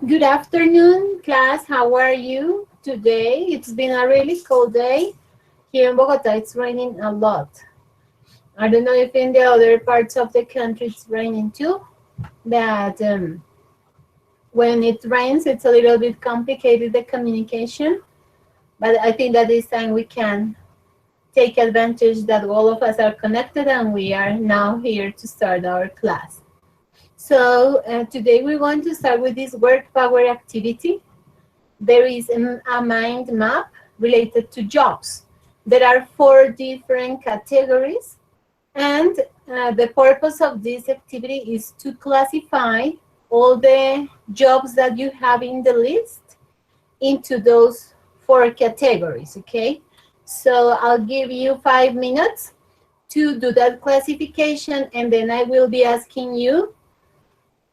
Good afternoon, class. How are you today? It's been a really cold day. Here in Bogota, it's raining a lot. I don't know if in the other parts of the country it's raining too, but when it rains, it's a little bit complicated, the communication. But I think that this time we can take advantage that all of us are connected and we are now here to start our class. So today we're going to start with this word power activity. There is a mind map related to jobs. There are 4 different categories, and the purpose of this activity is to classify all the jobs that you have in the list into those 4 categories, okay? So I'll give you 5 minutes to do that classification, and then I will be asking you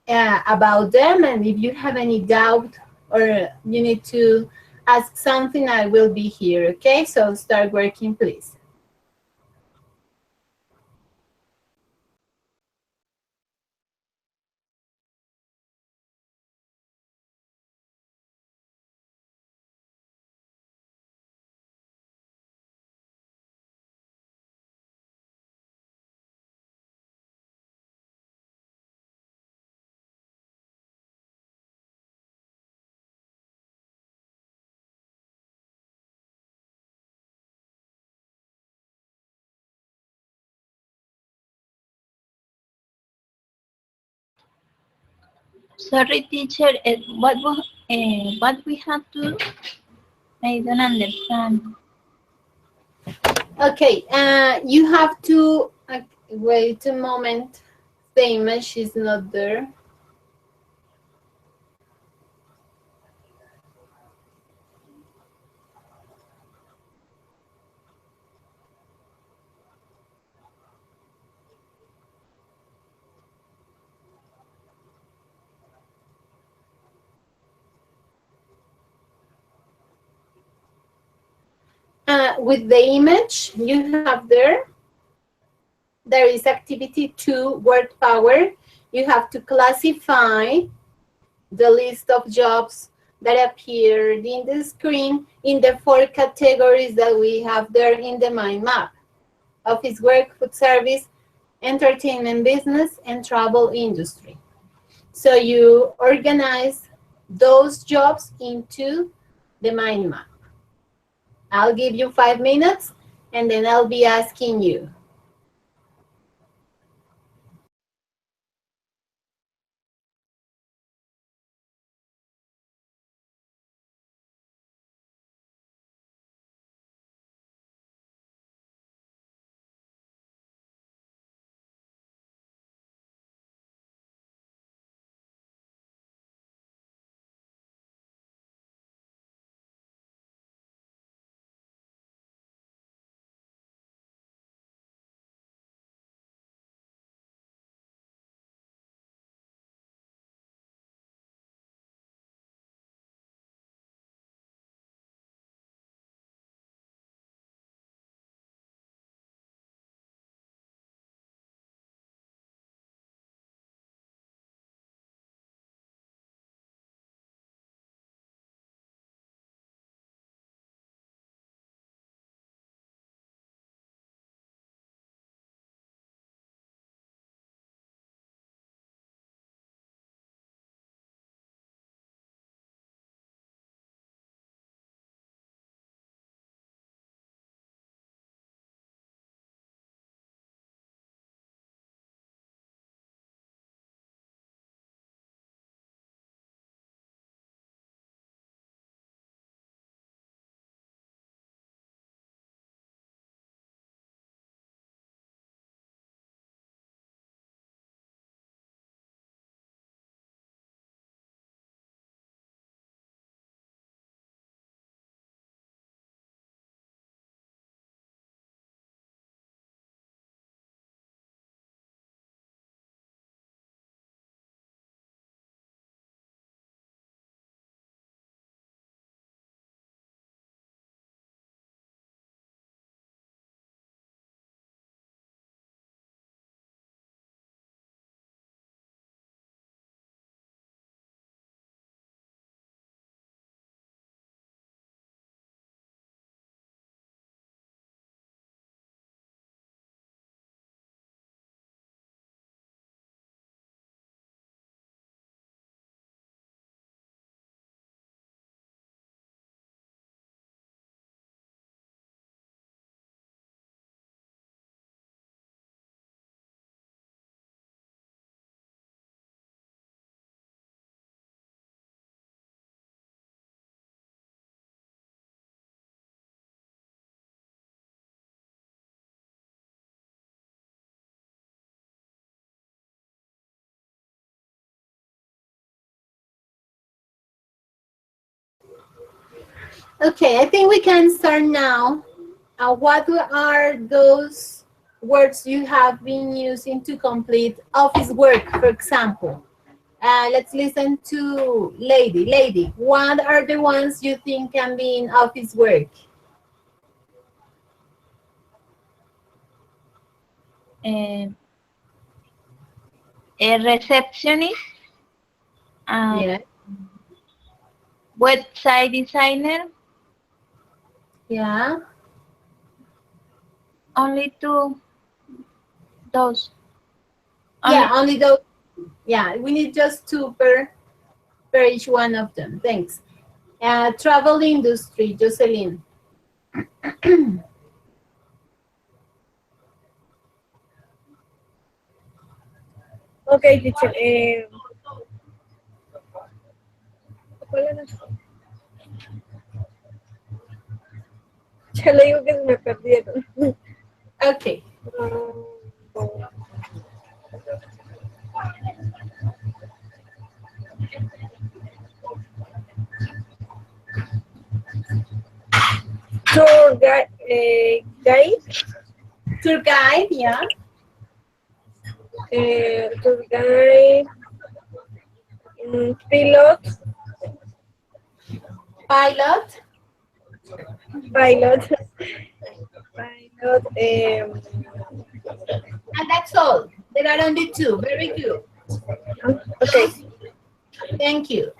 about them, and if you have any doubt or you need to ask something, I will be here, okay? So start working, please. Sorry, teacher. What we have to do? I don't understand. Okay, you have to wait a moment. The image is not there. With the image you have there is activity 2, word power. You have to classify the list of jobs that appeared in the screen in the 4 categories that we have there in the mind map: office work, food service, entertainment business, and travel industry. So you organize those jobs into the mind map. I'll give you 5 minutes and then I'll be asking you. Okay, I think we can start now. What are those words you have been using to complete office work, for example? Let's listen to Lady. Lady, what are the ones you think can be in office work? A receptionist, Yeah, website designer, yeah, only two, those. yeah. Only Only those. Yeah, we need just two per each one of them. Thanks. Travel industry, Jocelyn. Okay, teacher. ¿Cuál era? Ya le digo que se me perdieron. Okay. Tour guide, Tour guide, yeah. tour guide, pilot, Pilot. pilot, And that's all. There are only two. Very good. okay. Thank you.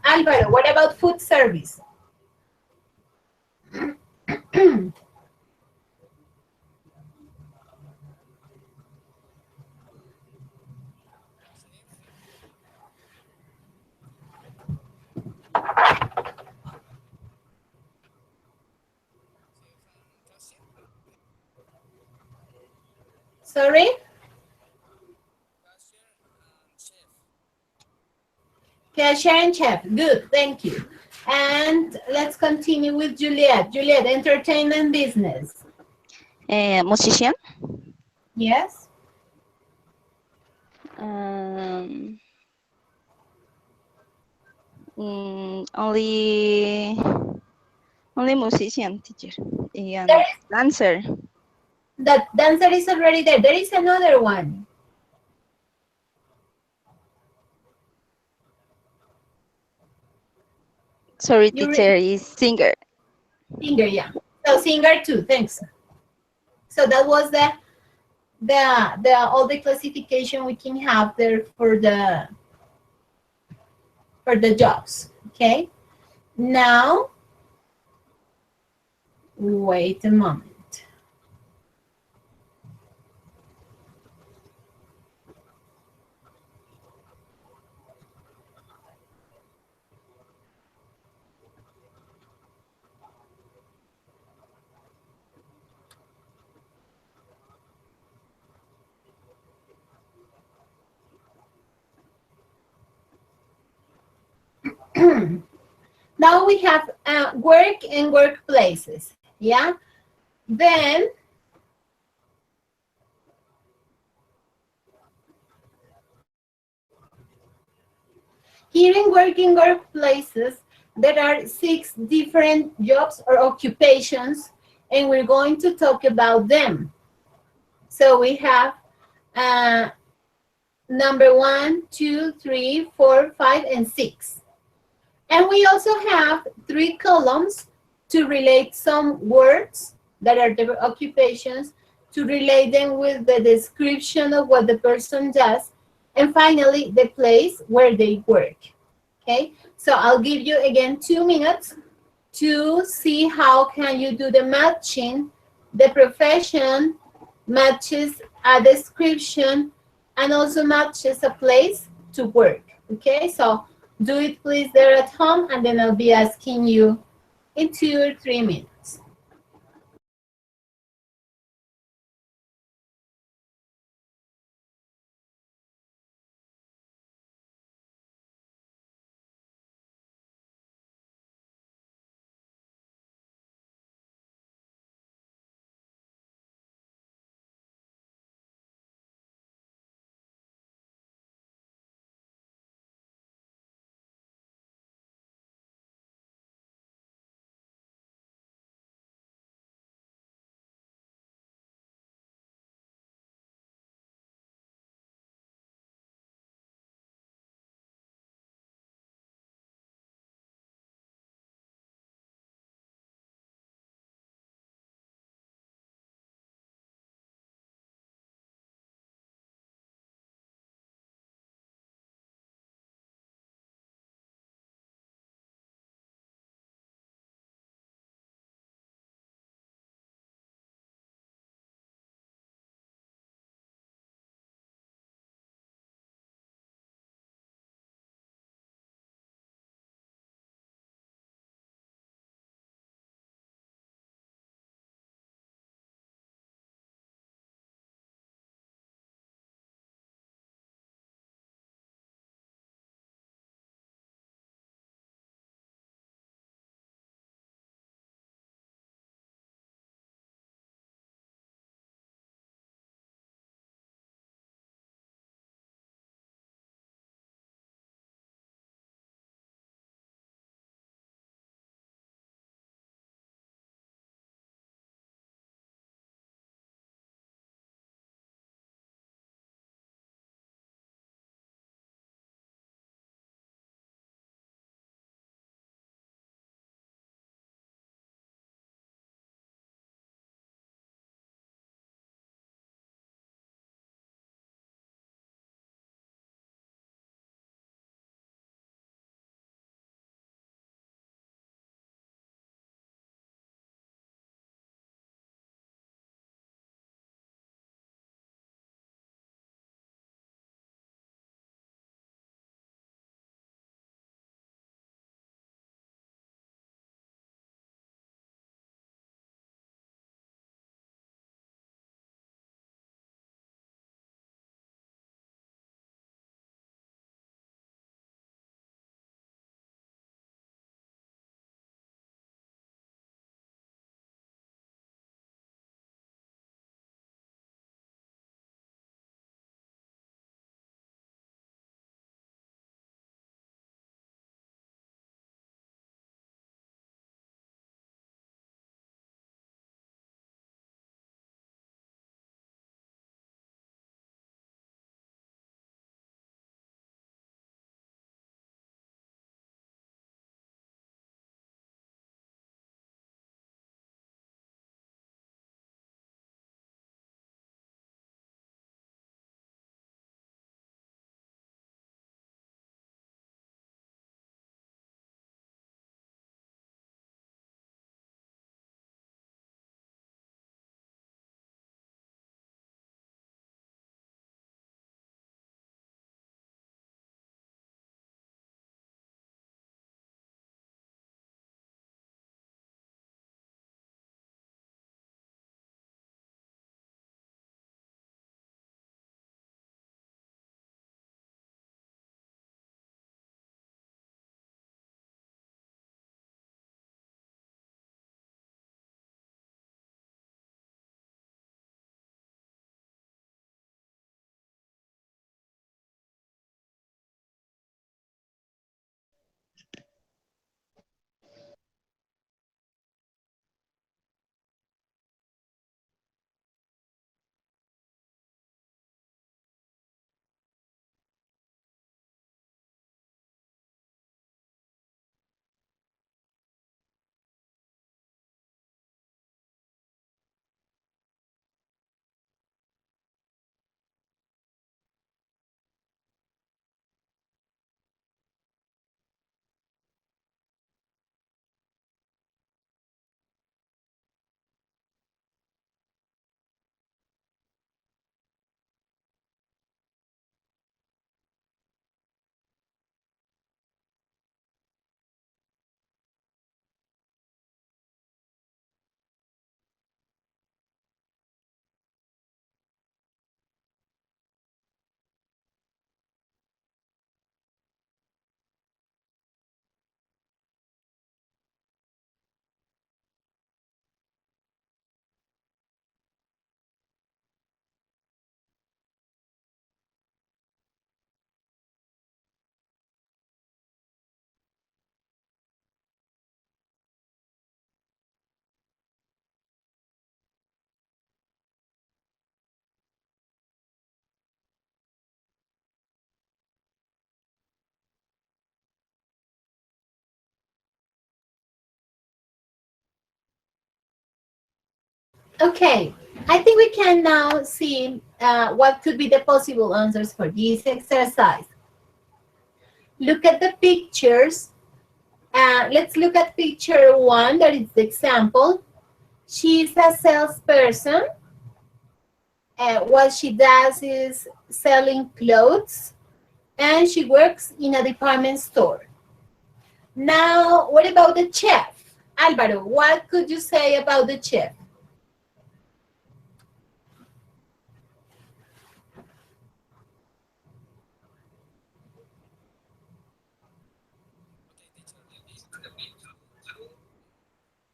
Alvaro, what about food service? Sorry? Cashier and chef. Good, thank you. And let's continue with Juliet. Juliet, entertainment business. Musician. Yes? Um, only musician, teacher. And There is, dancer. that dancer is already there. There is another one. Sorry, You teacher, is singer. singer, yeah. So singer too, thanks. So that was the all the classification we can have there for the jobs. Okay. Now wait a moment. Now we have work and workplaces. Yeah. Then here in working workplaces, there are 6 different jobs or occupations, and we're going to talk about them. So we have number 1, 2, 3, 4, 5, and 6. And we also have 3 columns to relate some words that are the occupations, to relate them with the description of what the person does, and finally the place where they work. Okay, so I'll give you again 2 minutes to see how can you do the matching. The profession matches a description and also matches a place to work. Okay, so do it please there at home, and then I'll be asking you in 2 or 3 minutes. Okay, I think we can now see what could be the possible answers for this exercise. Look at the pictures. Let's look at picture 1, that is the example. She's a salesperson. What she does is selling clothes, and she works in a department store. Now, what about the chef? Álvaro, what could you say about the chef?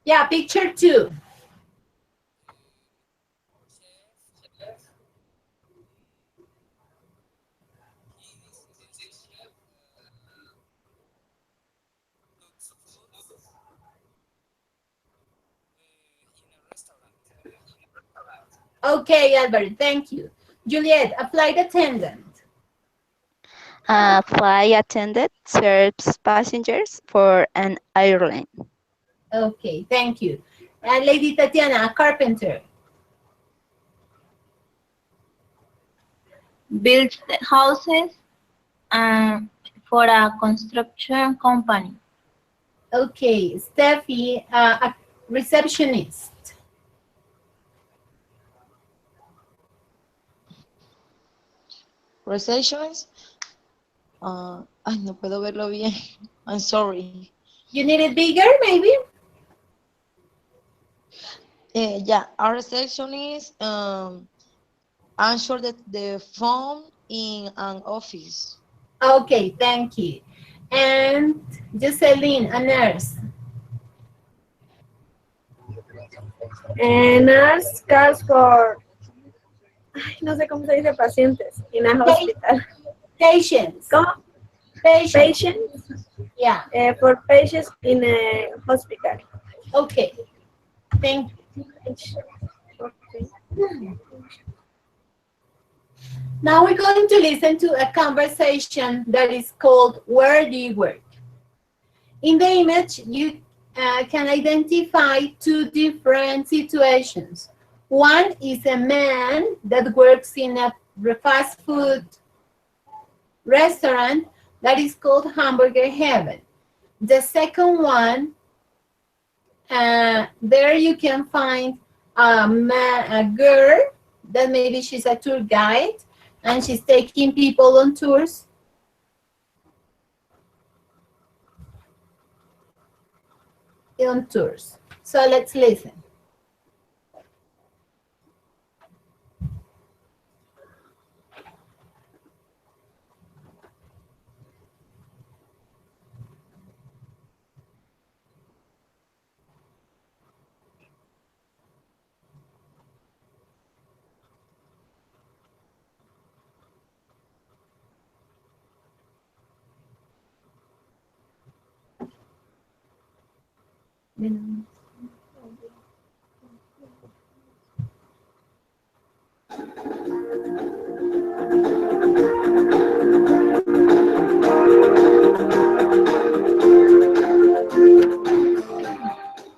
Yeah, picture 2. Okay, Albert, thank you. Juliet, a flight attendant. A flight attendant serves passengers for an airline. Okay, thank you. And Lady Tatiana, a carpenter. Builds the houses for a construction company. Okay, Steffi, a receptionist. Receptionist. Ay, no puedo verlo bien. I'm sorry. You need it bigger, maybe? Yeah, a receptionist answer the phone in an office. Okay, thank you. And Jocelyn, a nurse. Nurse cares for, ay, no sé cómo se dice, pacientes in a hospital. Patients. ¿Cómo? Patients. Patients. Yeah. For patients in a hospital. Okay. Thank you. Okay. Now we're going to listen to a conversation that is called Where Do You Work? In the image, you can identify 2 different situations. One is a man that works in a fast food restaurant that is called Hamburger Heaven. The second one, there you can find a girl that maybe she's a tour guide and she's taking people on tours. So let's listen.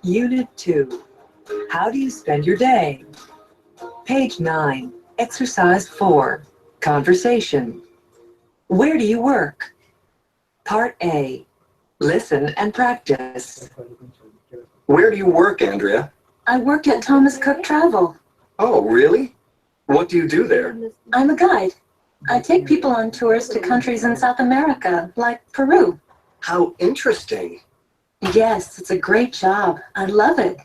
Unit 2. How do you spend your day? Page 9. Exercise 4. Conversation. Where do you work? Part A. Listen and practice. Where do you work, Andrea? I work at Thomas Cook Travel. Oh, really? What do you do there? I'm a guide. I take people on tours to countries in South America, like Peru. How interesting. Yes, it's a great job. I love it.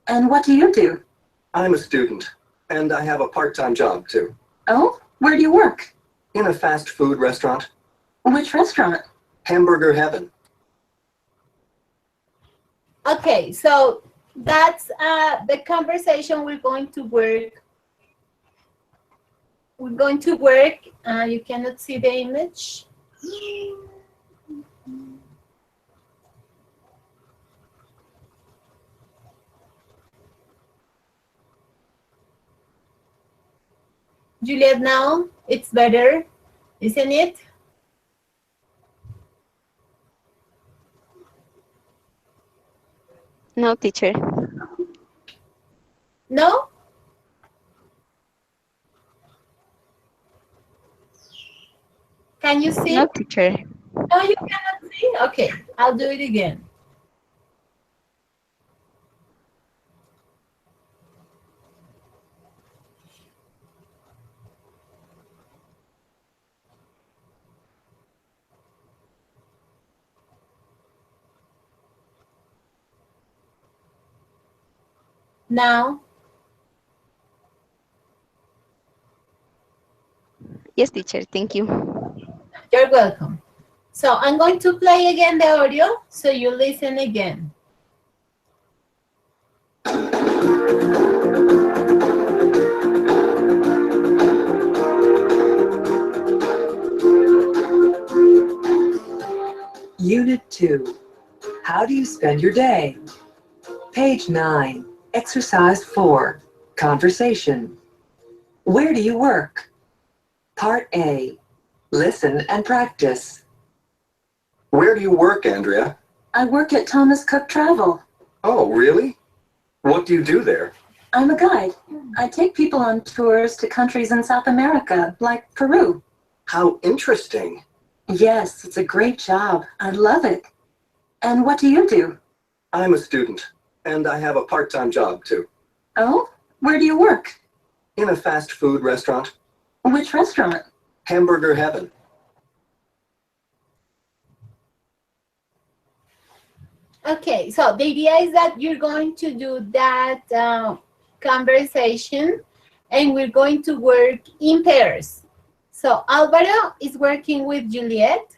And what do you do? I'm a student, and I have a part-time job, too. Oh, where do you work? In a fast food restaurant. Which restaurant? Hamburger Heaven. Okay, so that's the conversation we're going to work. You cannot see the image. Juliet, now it's better, isn't it? No, teacher. No? Can you see? No, teacher. No, you cannot see? Okay, I'll do it again. Now, Yes, teacher. Thank you. you're welcome. So I'm going to play again the audio so you listen again. Unit 2. How do you spend your day? Page 9. Exercise 4. Conversation. Where do you work? Part A. Listen and practice. Where do you work, Andrea? I work at Thomas Cook Travel. Oh, really? What do you do there? I'm a guide. I take people on tours to countries in South America, like Peru. How interesting. Yes, it's a great job. I love it. And what do you do? I'm a student, and I have a part-time job, too. Oh, where do you work? In a fast food restaurant. Which restaurant? Hamburger Heaven. Okay, so the idea is that you're going to do that conversation and we're going to work in pairs. So Alvaro is working with Juliet.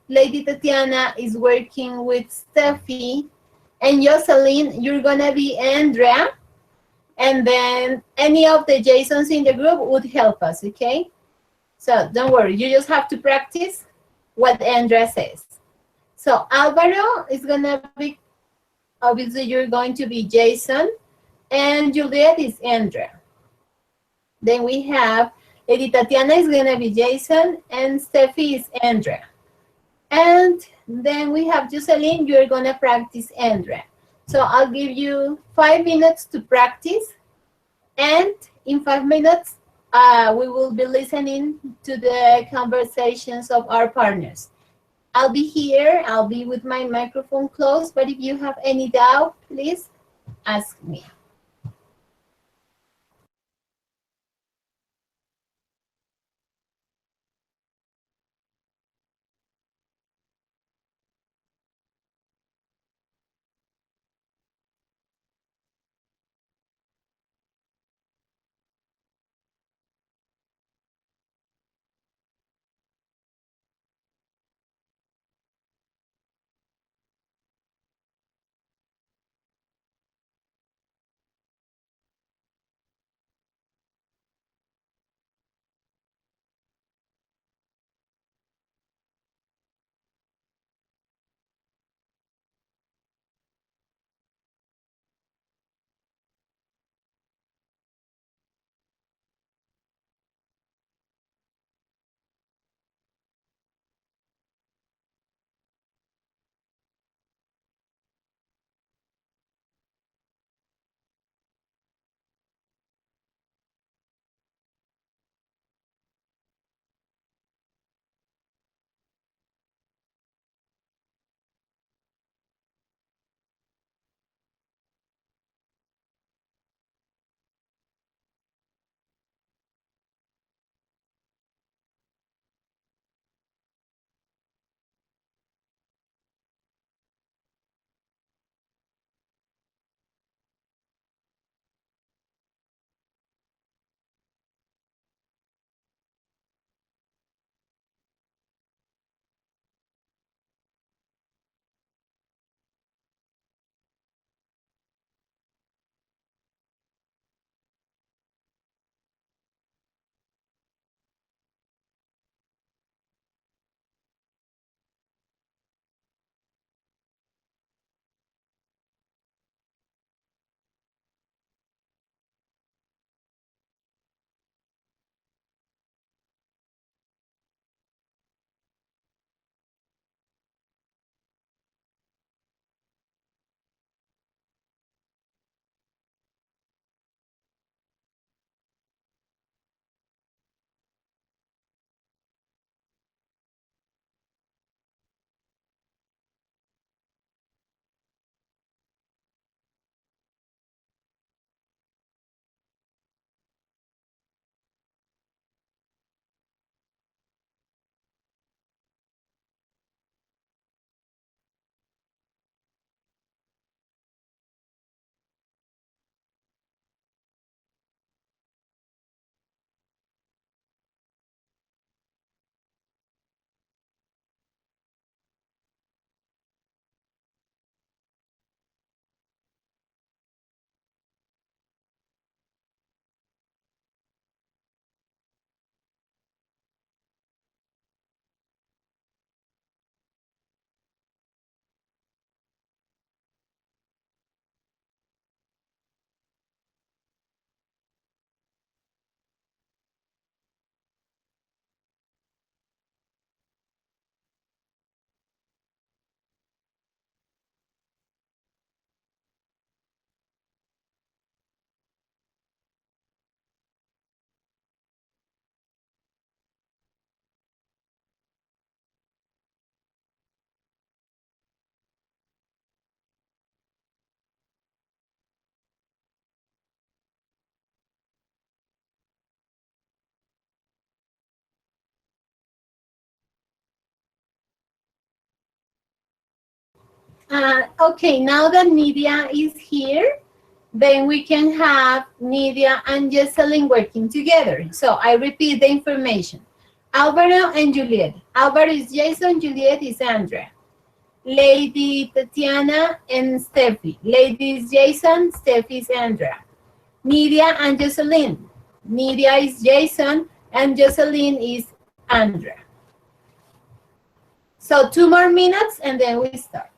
Lady Tatiana is working with Steffi. And Jocelyn, you're gonna be Andrea. And then any of the Jasons in the group would help us, okay? So don't worry, you just have to practice what Andrea says. So Alvaro is gonna be, obviously you're going to be Jason, and Juliet is Andrea. Then we have Lady Tatiana is gonna be Jason, and Steffi is Andrea. And then we have Jocelyn, you're gonna practice Andrea. So I'll give you 5 minutes to practice, and in 5 minutes, we will be listening to the conversations of our partners. I'll be here, I'll be with my microphone closed, but if you have any doubt, please ask me. Okay, now that Nidia is here, then we can have Nidia and Jesselyn working together. So I repeat the information. Alvaro and Juliet. Alvaro is Jason, Juliet is Andrea. Lady Tatiana and Steffi. Lady is Jason, Steffi is Andrea. Nidia and Jocelyn. Nidia is Jason and Jocelyn is Andrea. So 2 more minutes and then we start.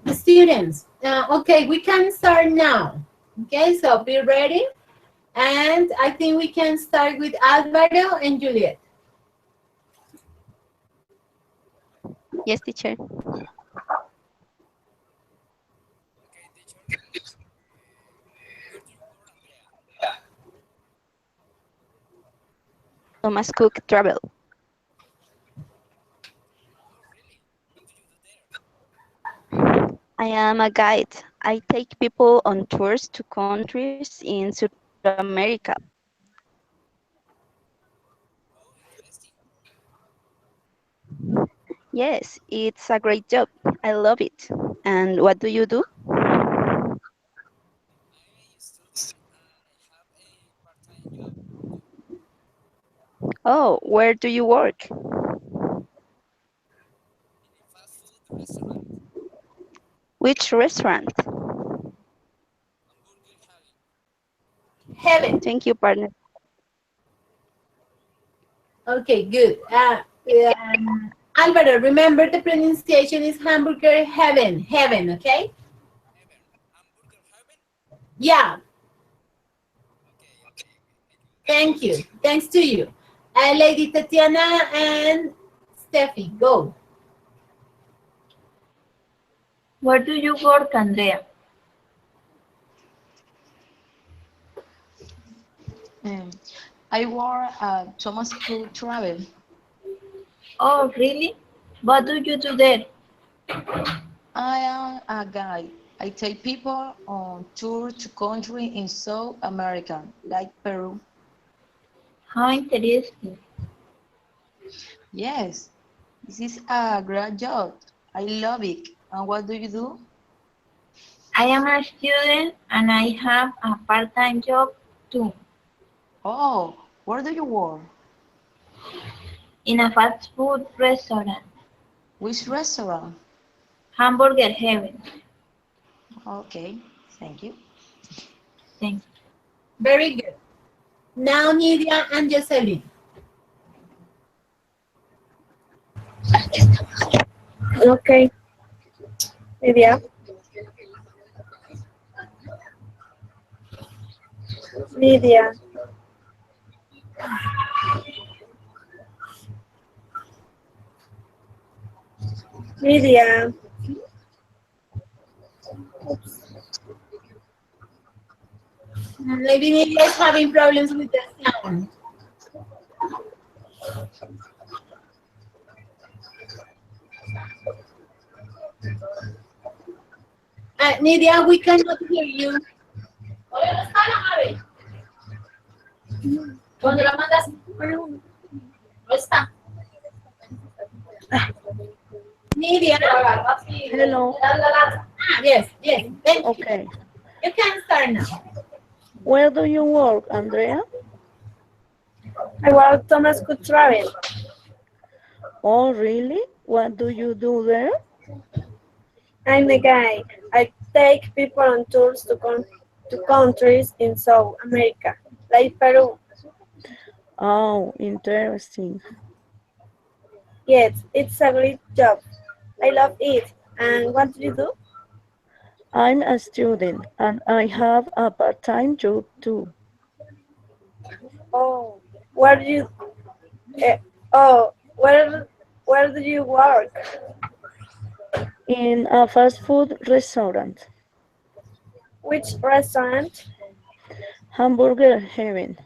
Students, okay, we can start now. Okay, so be ready. And I think we can start with Alvaro and Juliet. Yes, teacher. Thomas Cook Travel. I am a guide. I take people on tours to countries in South America. Yes, it's a great job. I love it. And what do you do? Oh, where do you work? Which restaurant? Heaven. Thank you, partner. Okay, good. Alvaro, remember the pronunciation is hamburger heaven. Heaven, okay? Yeah. Thank you. Thanks to you. Lady Tatiana and Steffi, go. Where do you work, Andrea? I work at Thomas Cook Travel. Oh, really? What do you do there? I am a guide. I take people on tour to countries in South America, like Peru. How interesting. Yes, this is a great job. I love it. And what do you do? I am a student and I have a part-time job too, Oh, where do you work? in a fast food restaurant, Which restaurant? Hamburger Heaven. Okay, thank you. Thank you. Very good. Now Nidia and Jocelyn. Okay. Media. Media. Media. Maybe Nidia is having problems with the sound. Nidia, we cannot hear you. ¿Dónde la mandas? No está. Nidia. Hello. Yes, yes. Thank you. Okay. You can start now. Where do you work, Andrea? I work at Thomas Cook Travel. Oh, really? What do you do there? I'm a guide. I take people on tours to countries in South America, like Peru. Oh, interesting. Yes, it's a great job. I love it. And what do you do? I'm a student and I have a part-time job too. Oh, where do you? Where do you work? In a fast food restaurant, Which restaurant? Hamburger Heaven.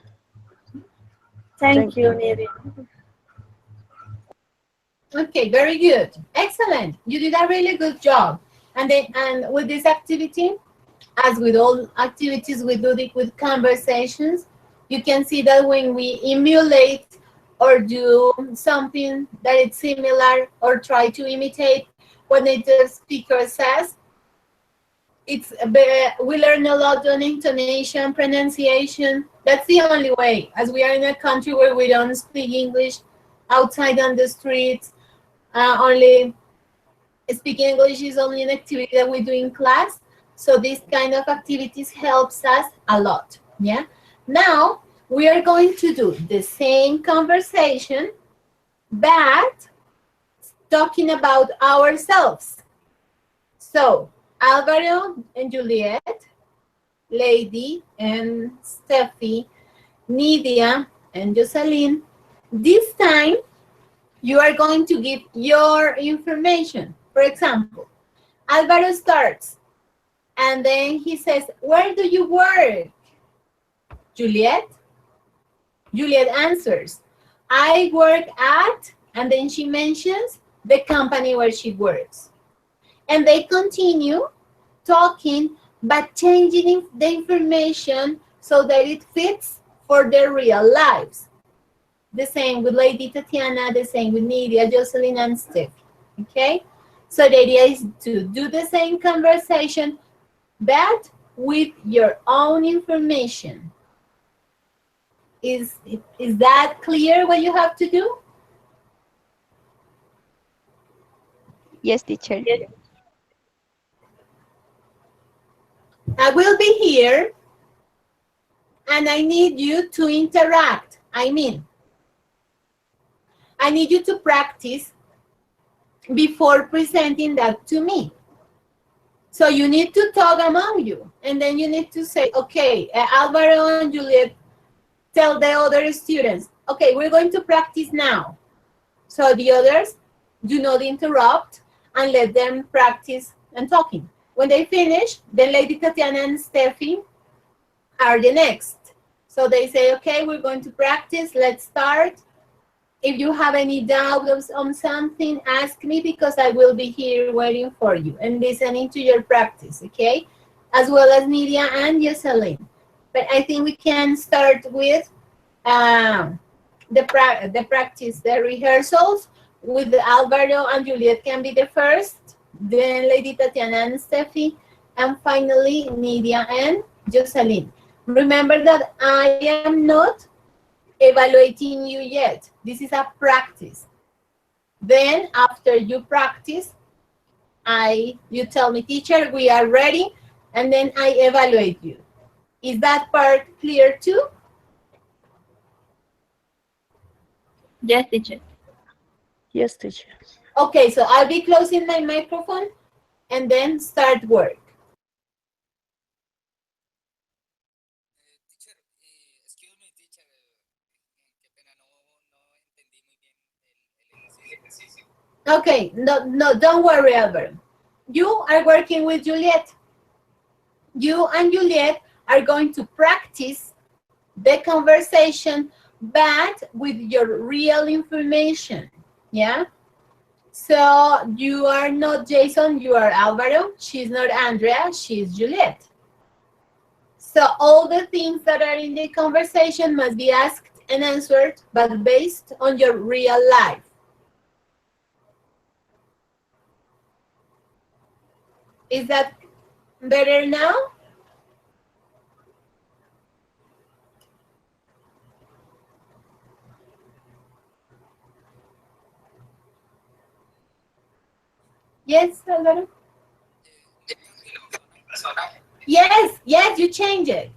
Thank you, Nidia. Okay, very good. Excellent. You did a really good job. And with this activity, as with all activities we do with conversations, you can see that when we emulate or do something that is similar or try to imitate what native speaker says, we learn a lot on intonation, pronunciation. That's the only way, as we are in a country where we don't speak English outside on the streets. Only speaking English is only an activity that we do in class. So this kind of activities helps us a lot. Yeah. Now we are going to do the same conversation, but talking about ourselves. So Alvaro and Juliet, Lady and Steffi, Nidia and Jocelyn. This time, you are going to give your information. For example, Alvaro starts and then he says, where do you work? Juliet? Juliet answers, I work at, and then she mentions the company where she works. And they continue talking, but changing the information so that it fits for their real lives. The same with Lady Tatiana, the same with Nidia, Jocelyn, and Steph. Okay? So the idea is to do the same conversation, but with your own information. Is that clear what you have to do? Yes, teacher. I will be here and I need you to interact. I need you to practice before presenting that to me. So you need to talk among you, and then you need to say, okay, Alvaro and Juliet, tell the other students, okay, we're going to practice now. So the others do not interrupt and let them practice and talking. When they finish, then Lady Tatiana and Steffi are the next. So they say, okay, we're going to practice, let's start. If you have any doubts on something, ask me because I will be here waiting for you and listening to your practice, okay? As well as Nidia and Jocelyn. But I think we can start with the practice, the rehearsals with Alvaro and Juliet can be the first, then Lady Tatiana and Steffi, and finally Nidia and Jocelyn. Remember that I am not evaluating you yet. This is a practice. Then after you practice, you tell me, teacher, we are ready, and then I evaluate you. Is that part clear too? Yes, teacher. Yes, teacher. Okay, so I'll be closing my microphone and then start work. Okay, no, don't worry, Albert. You are working with Juliet. You and Juliet are going to practice the conversation, but with your real information, yeah? So you are not Jason, you are Alvaro. She's not Andrea, she's Juliet. So all the things that are in the conversation must be asked and answered, but based on your real life. Is that better now? Yes, Alvaro? Yes, you change it.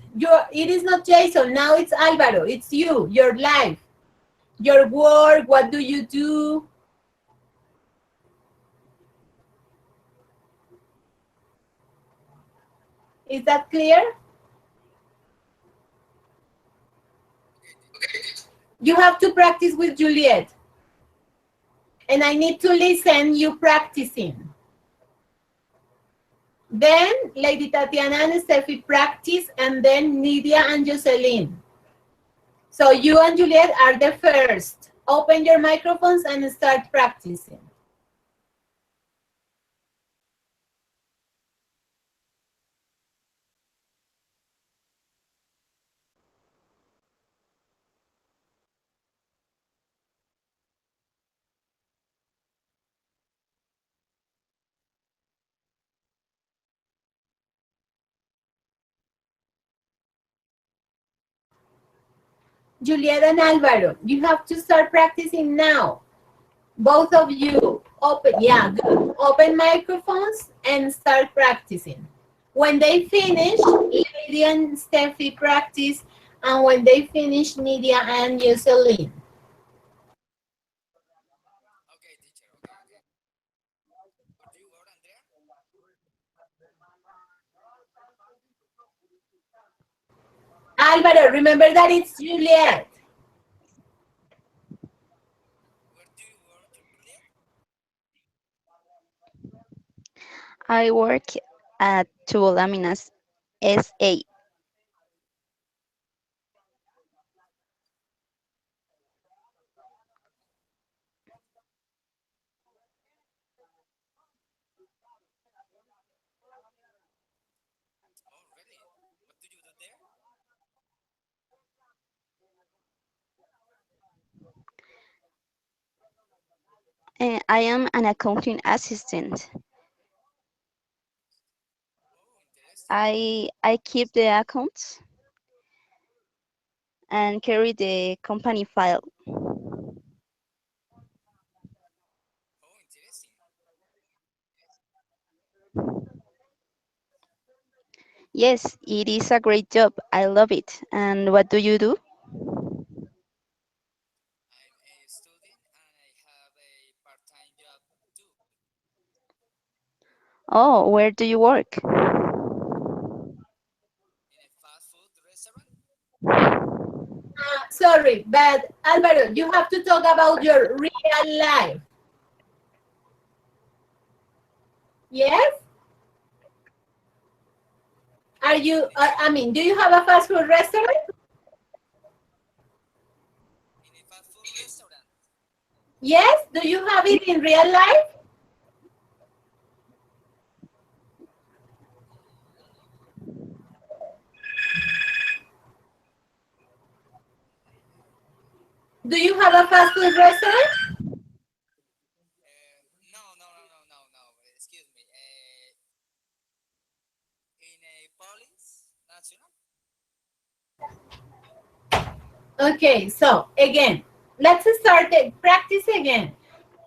It is not Jason, now it's Alvaro. It's you, your life, your work, what do you do? Is that clear? You have to practice with Juliet. And I need to listen you practicing. Then Lady Tatiana and Steffi practice, and then Nidia and Jocelyn. So you and Juliet are the first. Open your microphones and start practicing. Juliet and Alvaro, you have to start practicing now. Both of you, open, yeah, good. Open microphones and start practicing. When they finish, Lady and Steffi practice, and when they finish, Nidia and Jocelyn. Álvaro, remember that it's Juliet. I work at Tuolaminas SA. I am an accounting assistant. I keep the accounts and carry the company file. Yes, it is a great job. I love it. And what do you do? Oh, where do you work? Sorry, but Álvaro, you have to talk about your real life. Yes? Are you, I mean, do you have a fast food restaurant? Yes? Do you have it in real life? Do you have a fast food restaurant? Okay, so again, let's start the practice again.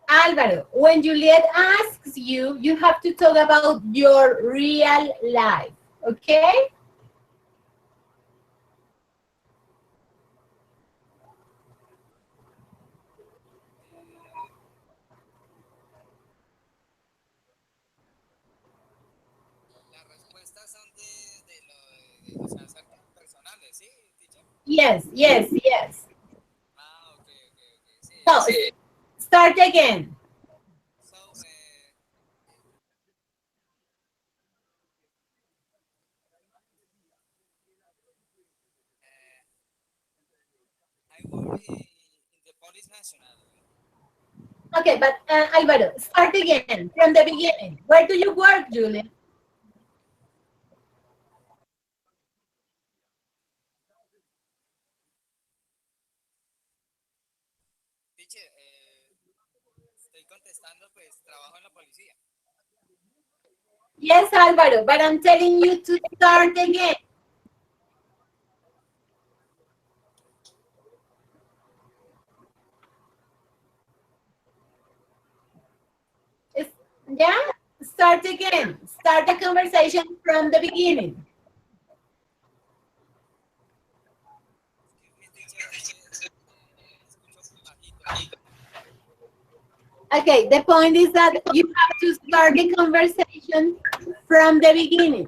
Álvaro, when Juliet asks you, you have to talk about your real life, okay? Yes, yes, yes. So, start again. Okay, but Álvaro, start again from the beginning. Where do you work, Juliet? Yes, Álvaro, but I'm telling you to start again. Yeah, start again. Start the conversation from the beginning. Okay, the point is that you have to start the conversation from the beginning.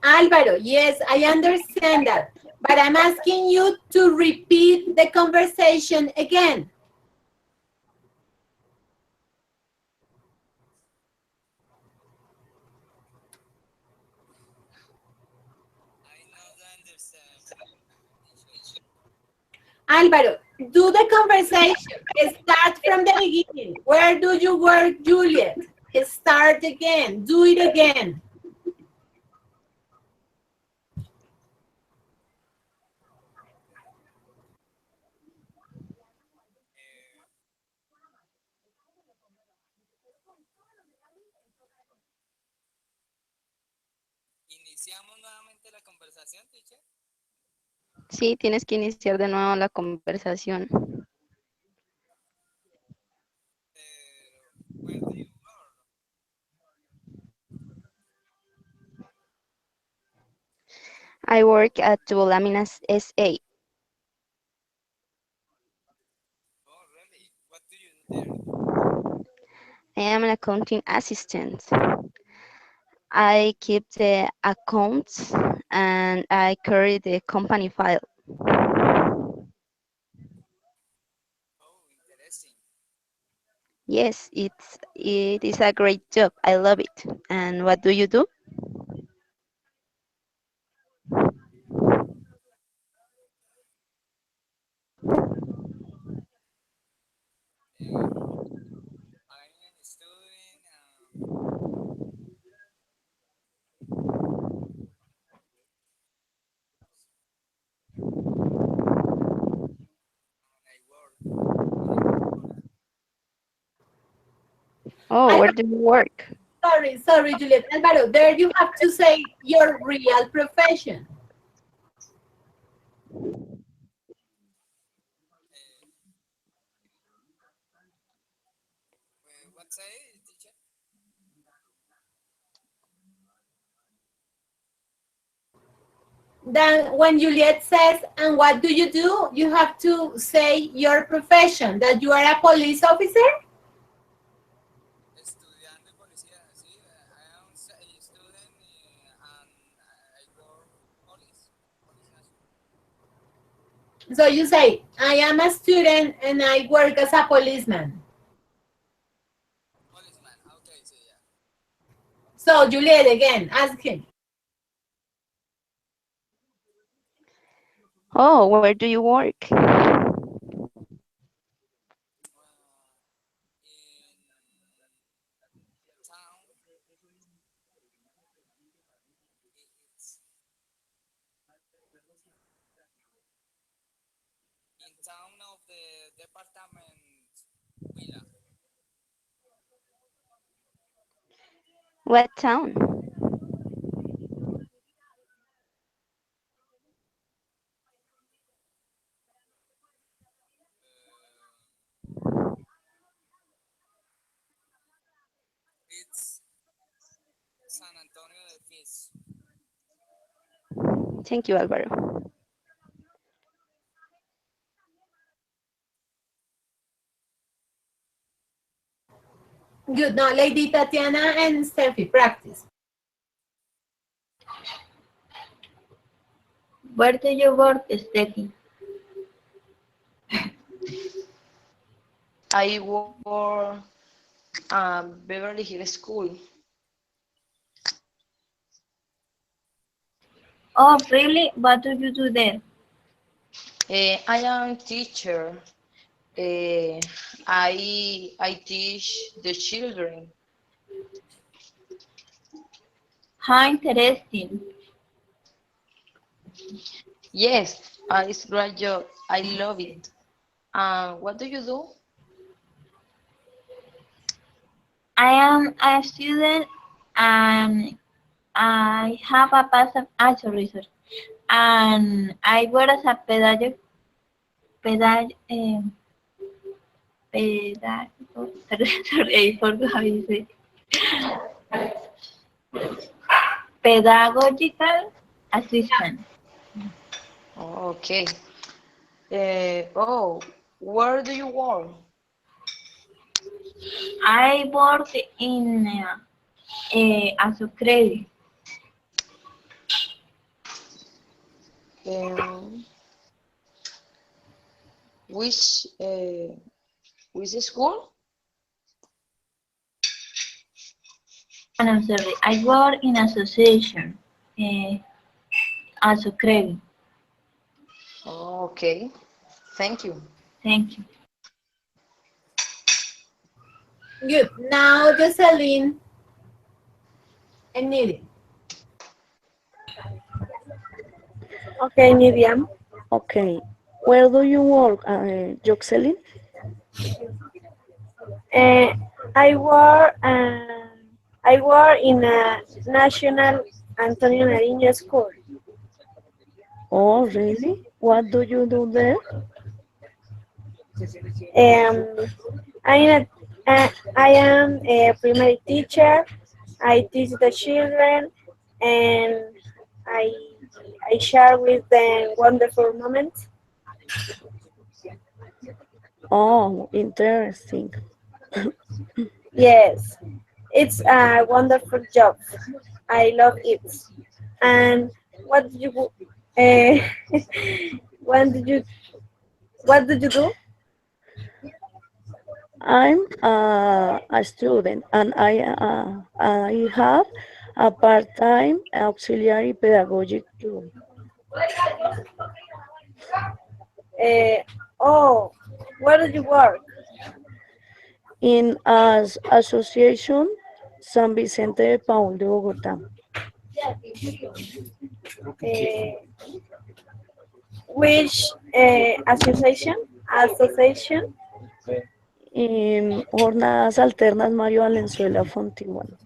Álvaro, yes, I understand that, but I'm asking you to repeat the conversation again. Álvaro, do the conversation. Start from the beginning. Where do you work, Juliet? Start again. Do it again. Sí, tienes que iniciar de nuevo la conversación. I work at Tuolaminas SA. I am an accounting assistant. I keep the accounts and I carry the company file. Yes, it is a great job. I love it. And what do you do? Oh, I where have, do you work? sorry, Juliet. Alvaro, there you have to say your real profession. Then when Juliet says, and what do? You have to say your profession, that you are a police officer. So you say, I am a student and I work as a policeman. So Juliet, again, ask him. Oh, where do you work? What town? Thank you, Alvaro. Good. Now, Lady Tatiana and Steffi, practice. Where do you work, Steffi? I work Beverly Hills School. Oh, really? What do you do there? I am teacher. Uh, I teach the children. How interesting. Yes, it's great job. I love it. What do you do? I am a student and I have a pass of sorry. And I work as a pedagogical, sorry, I forgot how you say, pedagogical assistant. Okay. Oh, where do you work? I work in Azucredi. Um, which which school? And I'm sorry, I work in association, uh, Azucredi. Okay. Thank you. Thank you. Good. Now, Jocelyn and Nidhi. Okay, Nidia. Okay. Where do you work, Jocelyn? Uh, I work. I work in a National Antonio Nariño School. Oh, really? What do you do there? I'm I am a primary teacher. I teach the children, and I I share with them wonderful moments. Oh, interesting. Yes, it's a wonderful job. I love it. And what did you when did you what did you do? I'm a student and I have a part-time auxiliary pedagogic job Uh, oh, where did you work? in as Association San Vicente de Paul de Bogotá. Uh, which association? Association? En Jornadas Alternas Mario Valenzuela Fontiguan.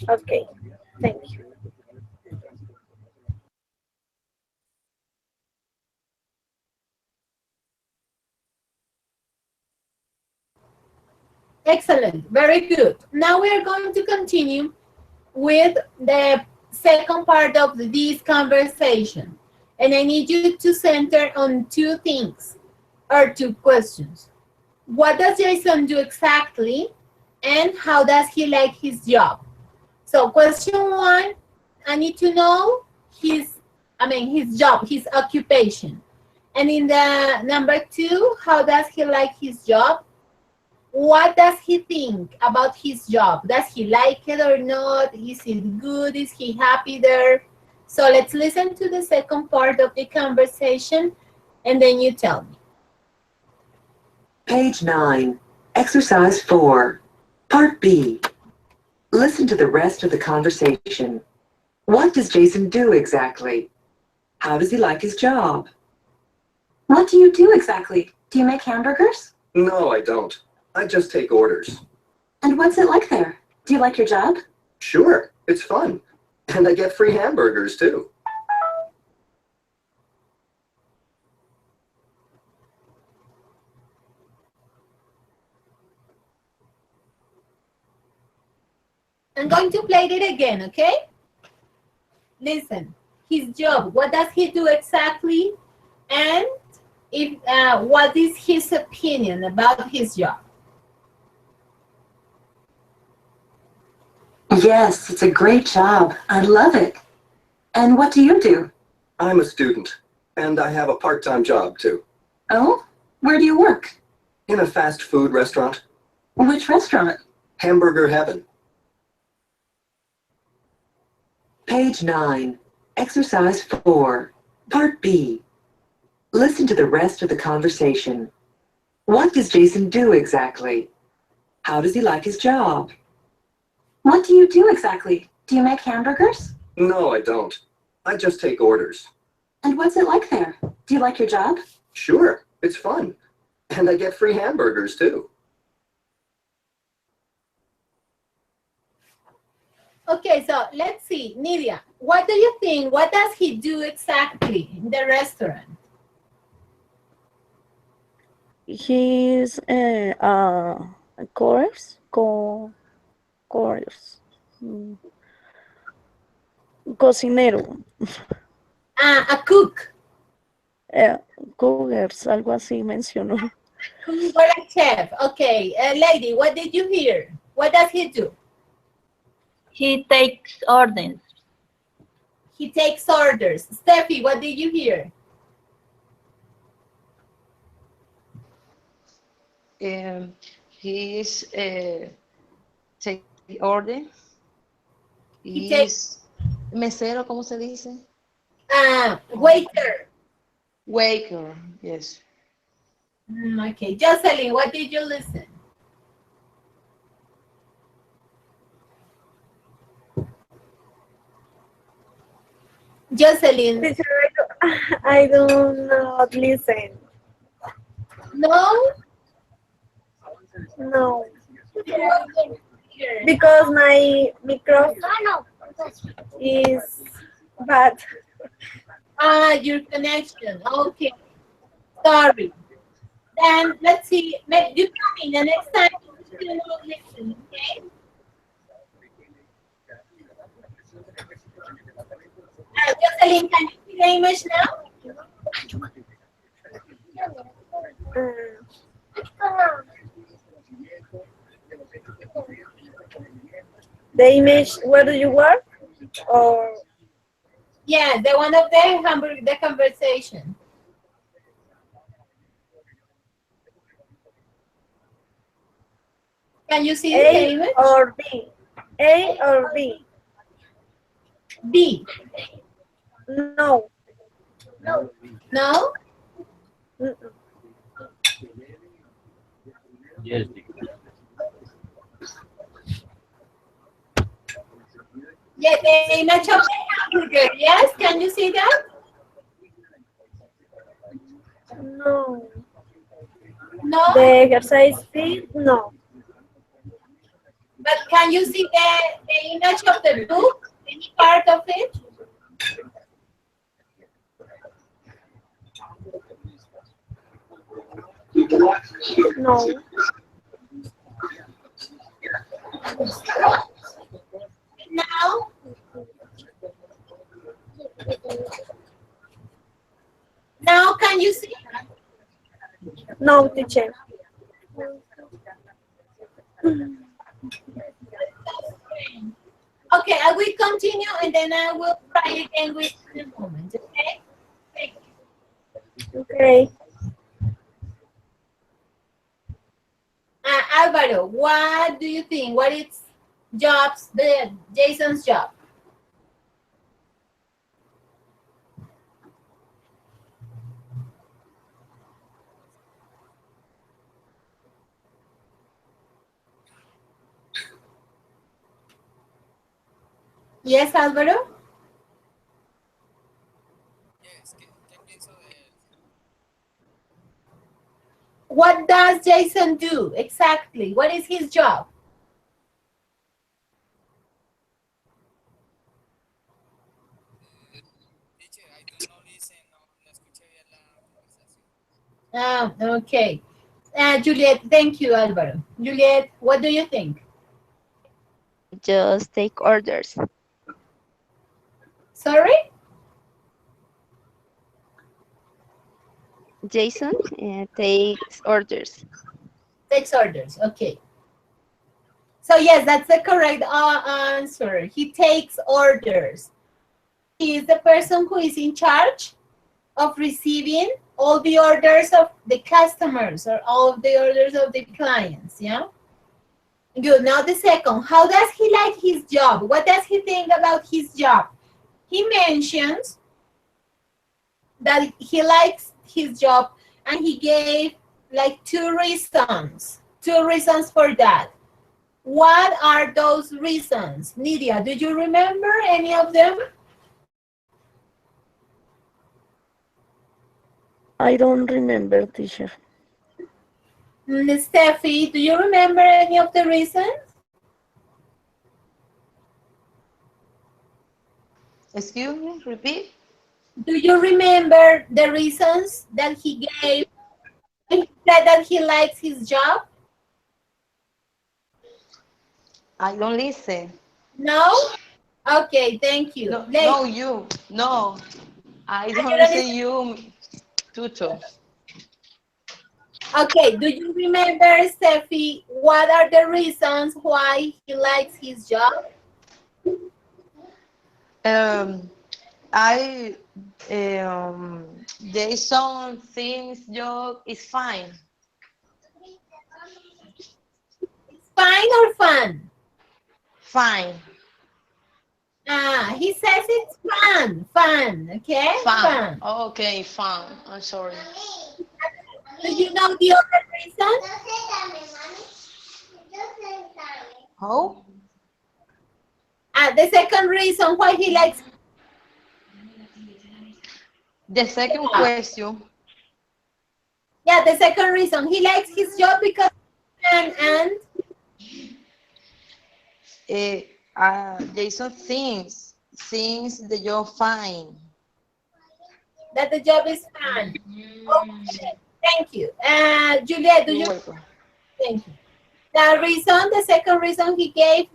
Okay, thank you. Excellent. Very good. Now we are going to continue with the second part of this conversation. And I need you to center on two things or two questions. What does Jason do exactly? And how does he like his job? So question one, I need to know his job, his occupation. And in the number two, how does he like his job? What does he think about his job? Does he like it or not? Is it good? Is he happy there? So let's listen to the second part of the conversation and then you tell me. Page 9, Exercise 4, Part B. Listen to the rest of the conversation. What does Jason do exactly? How does he like his job? What do you do exactly? Do you make hamburgers? No, I don't. I just take orders. And what's it like there? Do you like your job? Sure, it's fun. And I get free hamburgers too. I'm going to play it again, okay? Listen, his job, what does he do exactly? And what is his opinion about his job? Yes, it's a great job. I love it. And what do you do? I'm a student, and I have a part-time job too. Oh, where do you work? In a fast food restaurant. Which restaurant? Hamburger Heaven. Page 9, Exercise 4, Part B. Listen to the rest of the conversation. What does Jason do exactly? How does he like his job? What do you do exactly? Do you make hamburgers? No, I don't. I just take orders. And what's it like there? Do you like your job? Sure, it's fun. And I get free hamburgers too. Okay, so let's see, Nidia, what do you think? What does he do exactly in the restaurant? He's a course, cocinero, A cook. cookers, algo así mencionó. Cook or a chef. Okay, lady, what did you hear? What does he do? He takes orders. He takes orders. Steffi, what did you hear? He's take order. He He's mesero, ¿cómo se dice? Waiter. Waker, yes. Okay, Jocelyn, what did you listen? Jocelyn. Teacher, I do not listen. No? No. Because my microphone is bad. Your connection. Okay. Sorry. Then let's see. You come in the next time you will listen, okay? Jocelyn, can you speak English now? The image, where do you work? Or Yeah, the one of the conversation. Can you see the A image? or B? A or B? B. No. No? Mm-mm. Yes. Yeah, the image of the hamburger. Yes, can you see that? No. No? The exercise B? No. But can you see the image of the book? Any part of it? No. Now? Now can you see? No, teacher. Okay, I will continue and then I will try again with the moment, okay? Thank you. Okay. Alvaro, what do you think? What is Jason's job? Yes, Alvaro? What does Jason do exactly? What is his job? Okay. Juliet, thank you, Alvaro. Juliet, what do you think? Just take orders. Sorry? Jason takes orders. Takes orders, okay. So yes, that's the correct answer. He takes orders. He is the person who is in charge of receiving all the orders of the customers or all of the orders of the clients, yeah? Good, now the second, how does he like his job? What does he think about his job? He mentions that he likes his job and he gave like two reasons for that. What are those reasons? Nidia, do you remember any of them? I don't remember, teacher. Steffi, do you remember any of the reasons? Excuse me, repeat. Do you remember the reasons that he gave? He said that he likes his job? I don't listen. No? Okay, thank you. No, no, you. No, I don't listen you, tutor. Okay, do you remember, Steffi, what are the reasons why he likes his job? Jason thinks job is fine. Fine or fun? Fine. He says it's fun, okay? Fun. Okay, fun. I'm sorry. Do you know the other reason? How? The second reason why he likes. The second question. Yeah, the second reason he likes his job because and Jason thinks the job fine. that the job is fun. Okay, thank you. Juliet, do you? Welcome. Thank you. The second reason he gave.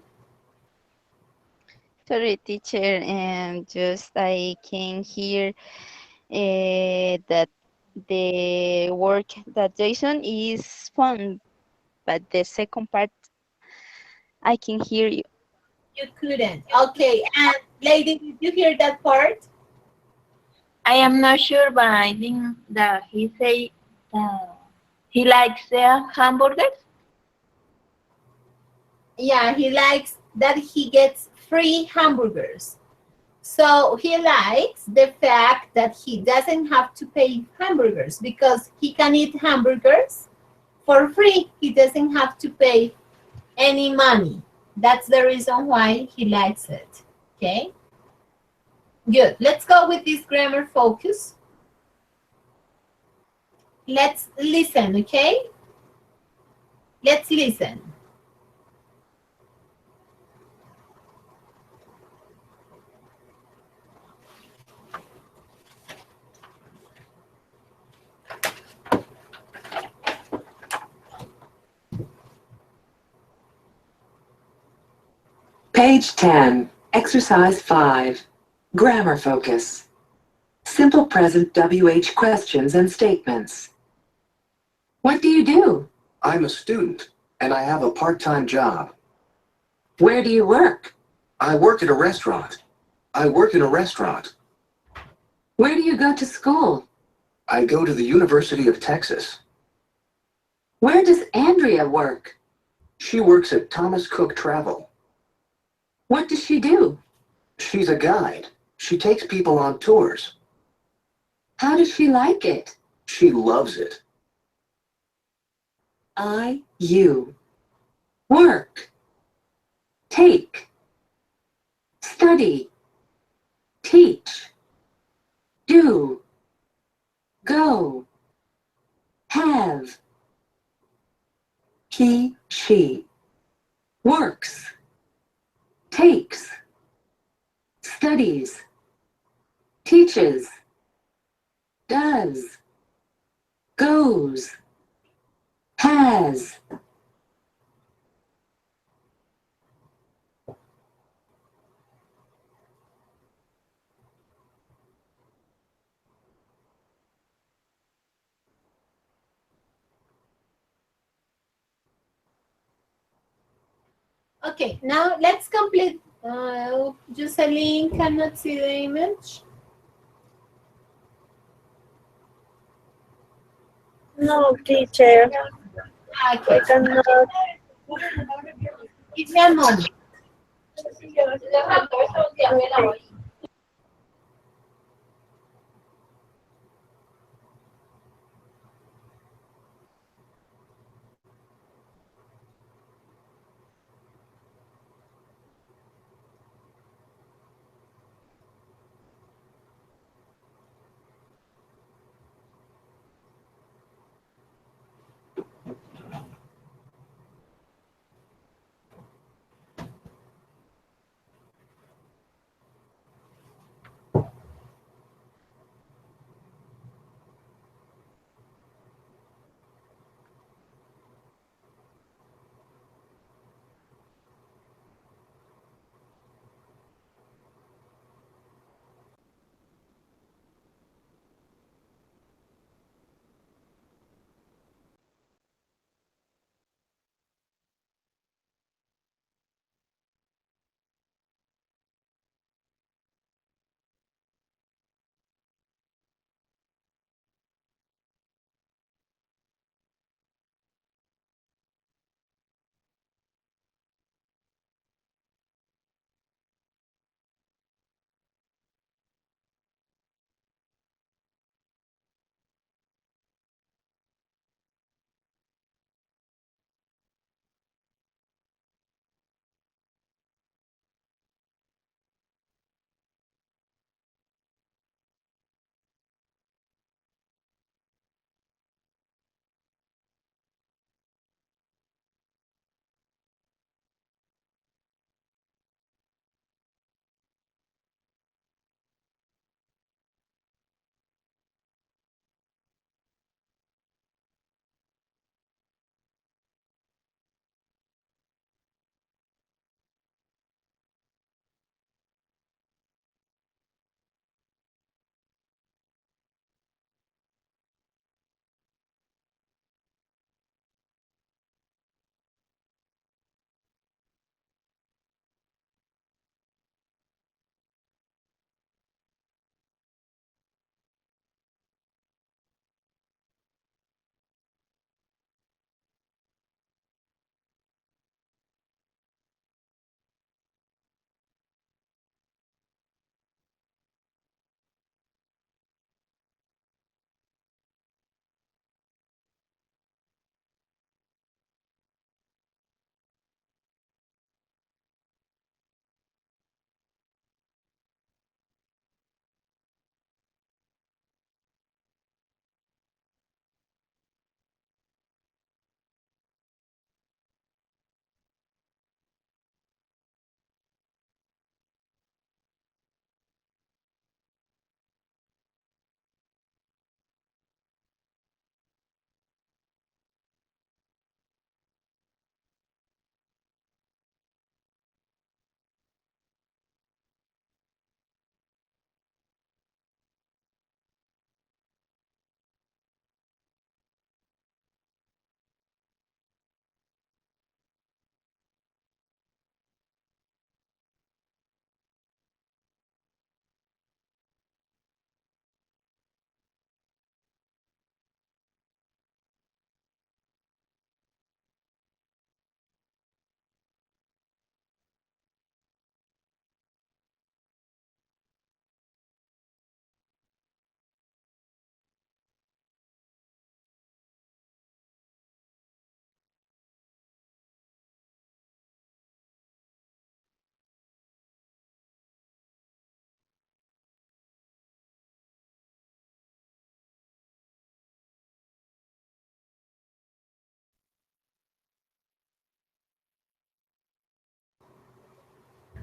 Sorry, teacher, and just I can hear that the work that Jason is fun, but the second part, I can hear you. You couldn't. Okay, and lady, did you hear that part? I am not sure, but I think that he say that he likes hamburgers. Yeah, he likes that he gets free hamburgers. So he likes the fact that he doesn't have to pay hamburgers because he can eat hamburgers for free. He doesn't have to pay any money. That's the reason why he likes it. Okay? Good. Let's go with this grammar focus. Let's listen, okay? Let's listen. Page 10, Exercise 5, Grammar Focus. Simple present WH questions and statements. What do you do? I'm a student, and I have a part-time job. Where do you work? I work at a restaurant. I work in a restaurant. Where do you go to school? I go to the University of Texas. Where does Andrea work? She works at Thomas Cook Travel. What does she do? She's a guide. She takes people on tours. How does she like it? She loves it. You. Work. Take. Study. Teach. Do. Go. Have. He, she. Works. Takes. Studies. Teaches. Does. Goes. Has. Okay, now let's complete. Jocelyn cannot see the image. No, teacher. Okay. I cannot. Give me a moment.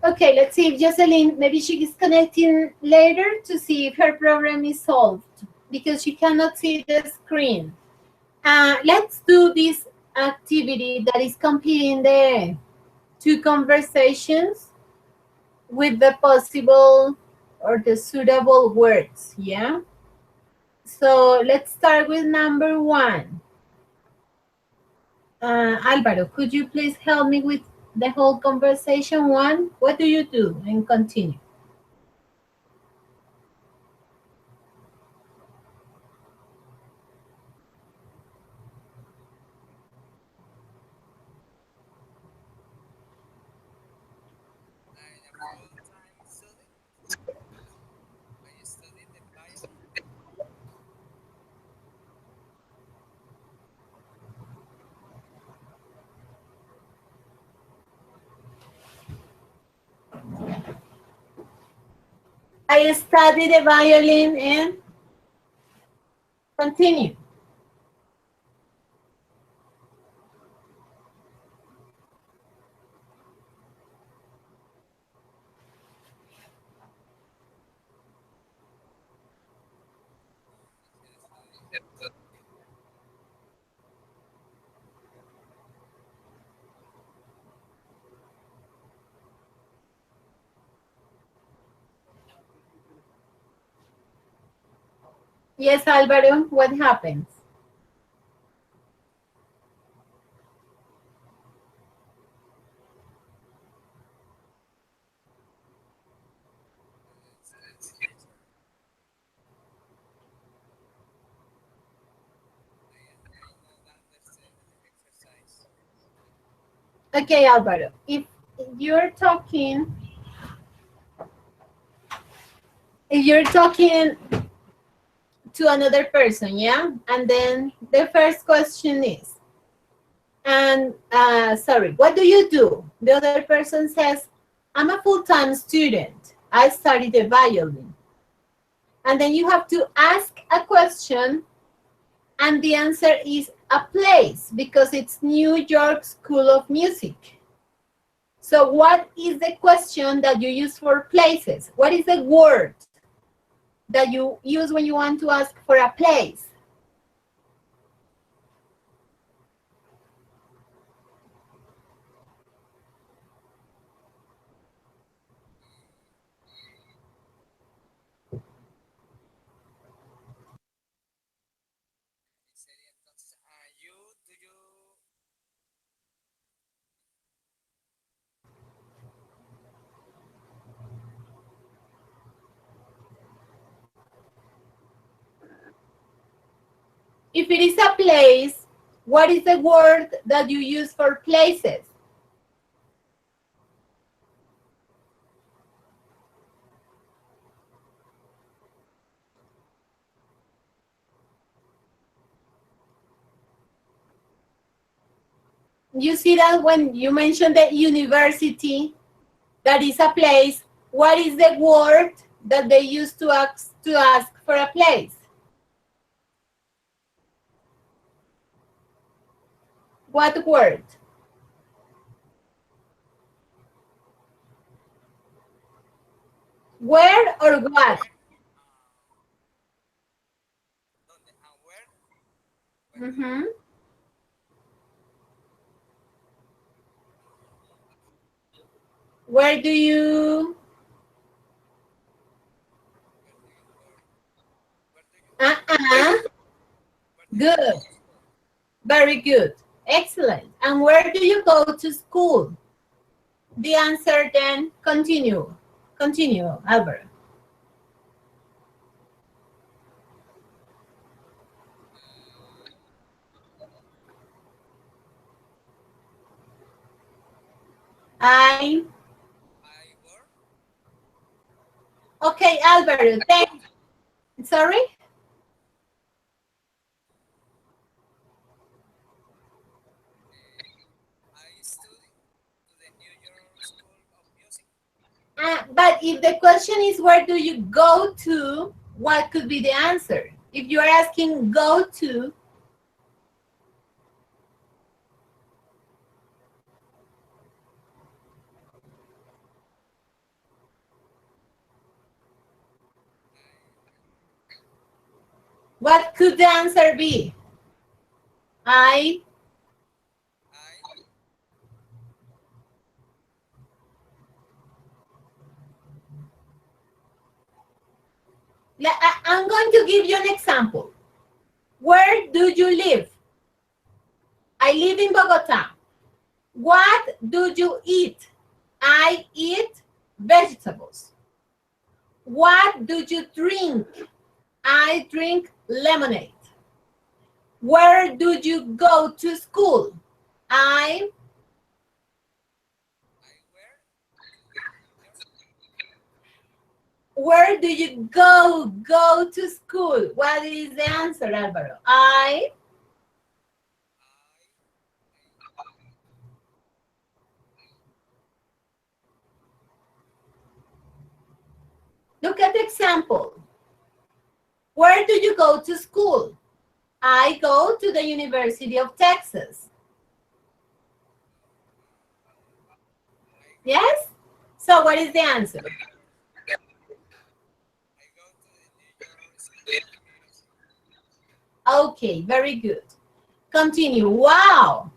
Okay, let's see if Jocelyn, maybe she is connecting later to see if her problem is solved because she cannot see the screen. Let's do this activity that is completing the two conversations with the possible or the suitable words, yeah? So let's start with number 1. Alvaro, could you please help me with the whole conversation 1? What do you do? And continue. I study the violin and continue. Yes, Alvaro, what happens? Okay, Alvaro, if you're talking to another person, yeah? And then the first question is, and sorry, what do you do? The other person says, I'm a full-time student. I study the violin. And then you have to ask a question, and the answer is a place because it's New York School of Music. So what is the question that you use for places? What is the word that you use when you want to ask for a place? If it is a place, what is the word that you use for places? You see that when you mention the university, that is a place, what is the word that they use to ask for a place? What word? Where or what? Mm-hmm. Where do you... Good. Very good. Excellent. And where do you go to school? The answer then, continue. Continue, Albert. Okay, Alvaro, thanks. Sorry? But if the question is where do you go to, what could be the answer? If you are asking go to, What could the answer be? I'm going to give you an example. Where do you live? I live in Bogota. What do you eat? I eat vegetables. What do you drink? I drink lemonade. Where do you go to school? Where do you go to school? What is the answer, Alvaro? Look at the example. Where do you go to school? I go to the University of Texas. Yes? So what is the answer? Okay, very good. Continue. Wow.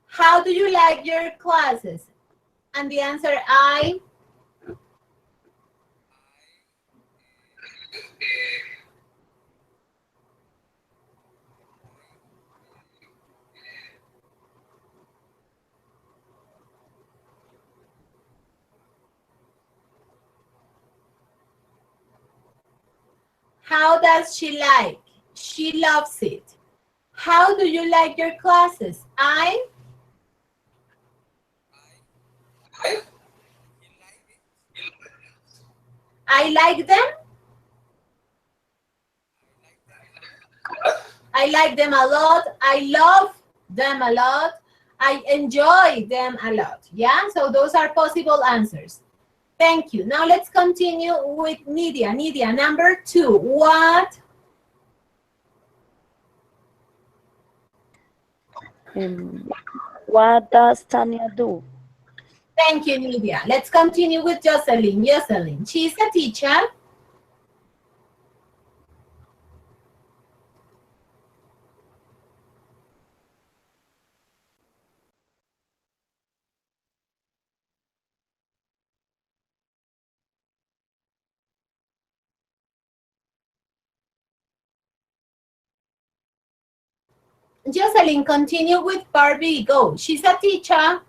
How do you like your classes? And the answer, How does she like? She loves it. How do you like your classes? I like them. I like them a lot. I love them a lot. I enjoy them a lot. Yeah, so those are possible answers. Thank you. Now let's continue with Nidia. Nidia, number 2. What does Tanya do? Thank you, Nidia. Let's continue with Jocelyn. Jocelyn, she's a teacher. Jocelyn, continue with Barbie. Go. She's a teacher.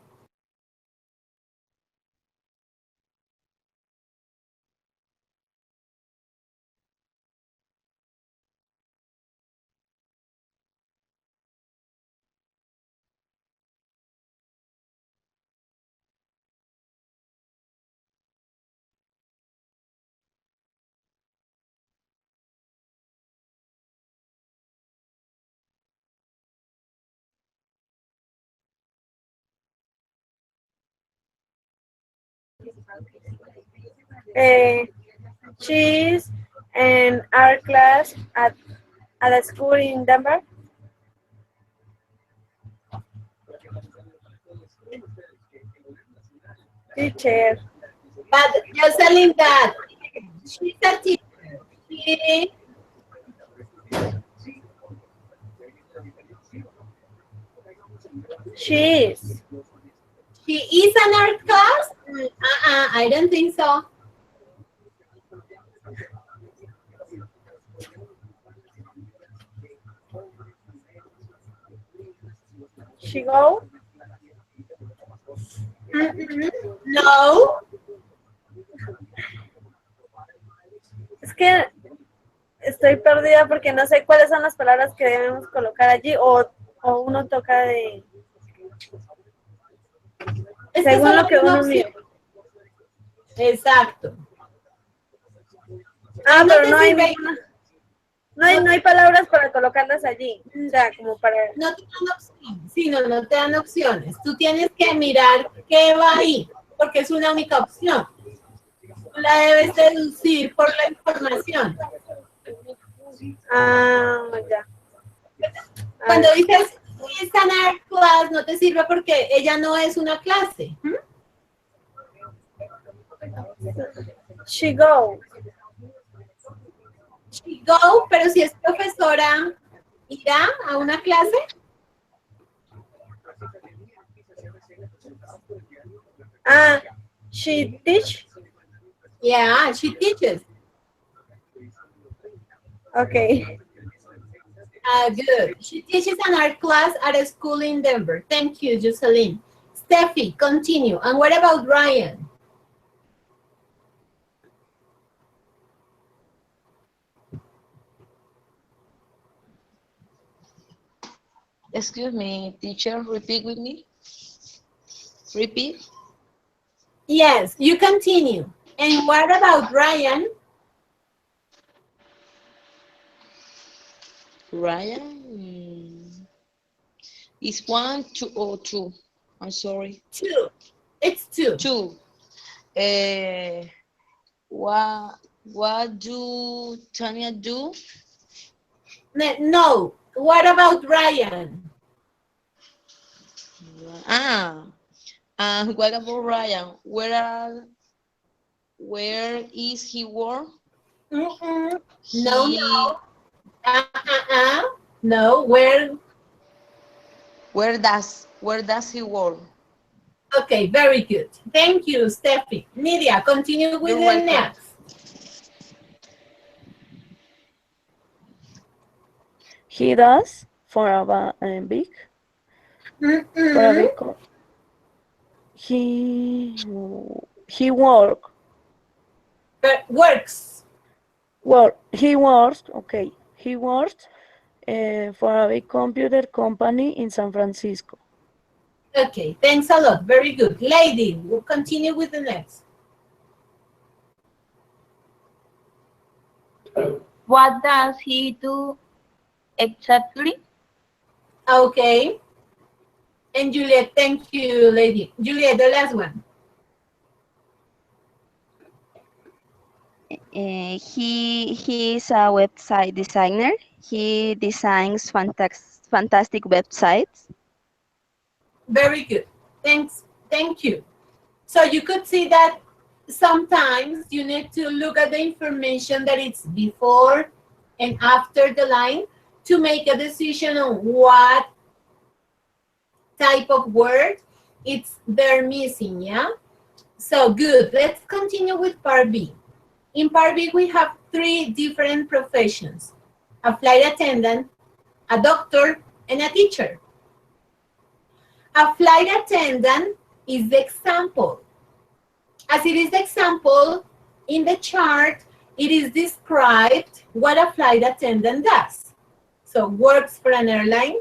She's in art class at a school in Denver. Teacher. But Jocelyn, that she's a teacher. She is. She is an art class? I don't think so. She go? No. Es que estoy perdida porque no sé cuáles son las palabras que debemos colocar allí o uno toca de... según lo que uno mira. Exacto. Ah, pero no hay ninguna... No hay palabras para colocarlas allí. O sea, como para... No te dan opciones. Sí, no te dan opciones. Tú tienes que mirar qué va ahí, porque es una única opción. Tú la debes deducir por la información. Ah, ya. Cuando dices es an art class, no te sirve porque ella no es una clase. She go. She go, pero si es profesora, ¿irá a una clase? She teach. Yeah, she teaches. Okay. Good. She teaches an art class at a school in Denver. Thank you, Jocelyn. Steffi, continue. And what about Ryan? Excuse me, teacher, repeat with me. Repeat. Yes, you continue. And what about Ryan? Ryan is 1, 2, or 2. I'm sorry. 2. It's 2. 2. What do Tanya do? No. What about Ryan? What about Ryan? Where is he work? No, no. No, where? Where does he work? Okay, very good. Thank you, Steffi. Nidia, continue with You're the welcome. next. He does for a big. For a big. He work. Works. Well, he works. Okay, he works for a big computer company in San Francisco. Okay, thanks a lot. Very good. Lady, we'll continue with the next. What does he do exactly? Okay. And Juliet, thank you, lady. Juliet, the last one. He is a website designer. He designs fantastic websites. Very good. Thanks. Thank you. So you could see that sometimes you need to look at the information that it's before and after the line to make a decision on what type of word they're missing, yeah? So good. Let's continue with part B. In part B, we have 3 different professions: a flight attendant, a doctor, and a teacher. A flight attendant is the example. As it is the example, in the chart, it is described what a flight attendant does. So works for an airline,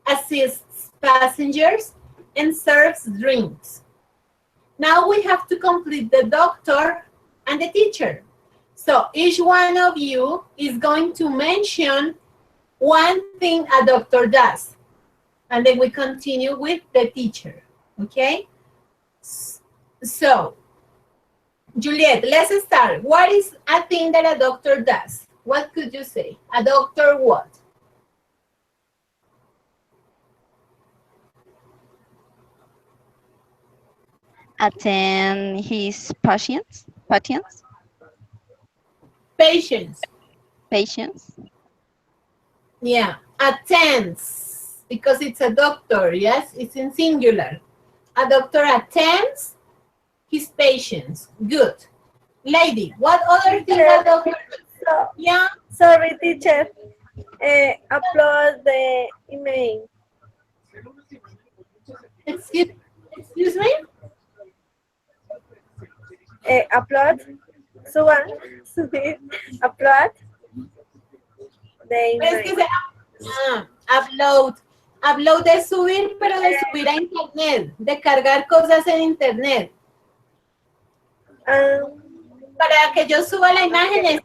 assists passengers, and serves drinks. Now we have to complete the doctor and the teacher. So each one of you is going to mention one thing a doctor does. And then we continue with the teacher, okay? So, Juliet, let's start. What is a thing that a doctor does? What could you say? A doctor what? Attend his patients. Yeah, attends, because it's a doctor, yes? It's in singular. A doctor attends his patients. Good. Lady, what other thing a doctor does? Yeah? Sorry, teacher. Upload the email. Excuse me? Upload. Subir. Upload. The email. Upload. Upload de subir, pero de subir a internet, de cargar cosas en internet. Para que yo suba la imagen es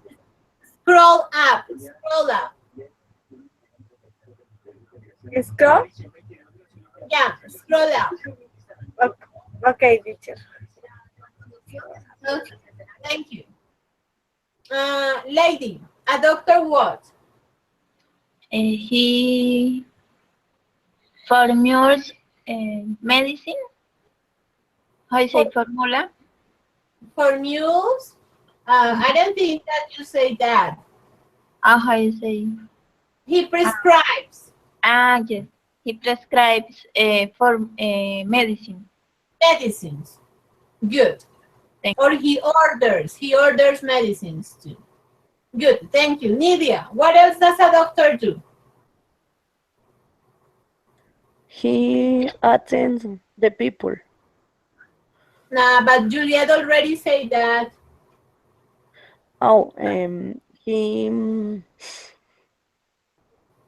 scroll up. Scroll? Yeah, scroll up. Okay, teacher. Okay, thank you. Lady, a doctor what? He formulas medicine. How you say formula? For mules, I don't think that you say that. How you say? He prescribes Yes. He prescribes for medicine. medicines. Good. Or he orders medicines too. Good, thank you. Nidia, what else does a doctor do? He attends the people. Nah, but Juliet already said that. Oh, he,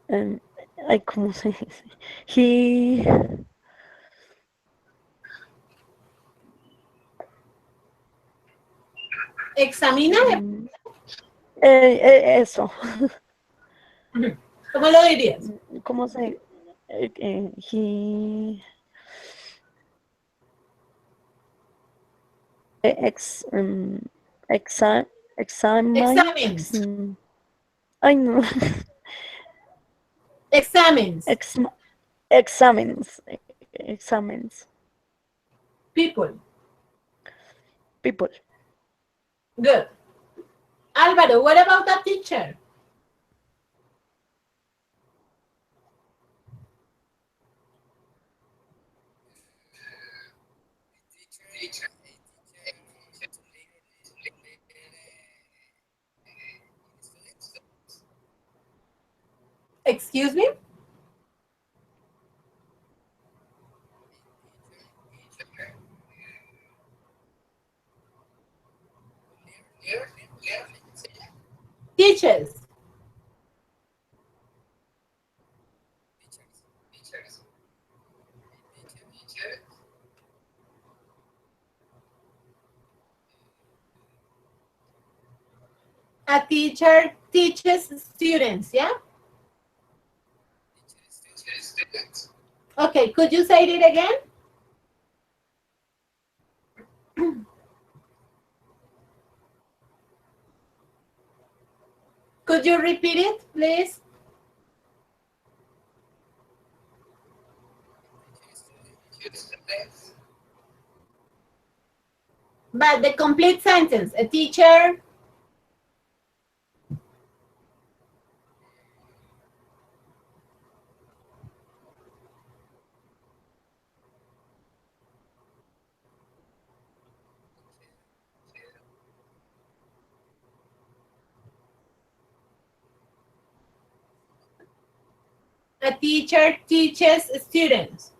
ay, ¿cómo se dice? He, Examina, eso, ¿cómo lo dirías? ¿cómo se? He, Examines. Ay, no. Examines. Examines. People. Good. Álvaro, what about the teacher? Excuse me? Teachers. A teacher teaches students, yeah? Okay, could you say it again? Could you repeat it, please? But the complete sentence, a teacher. A teacher teaches students.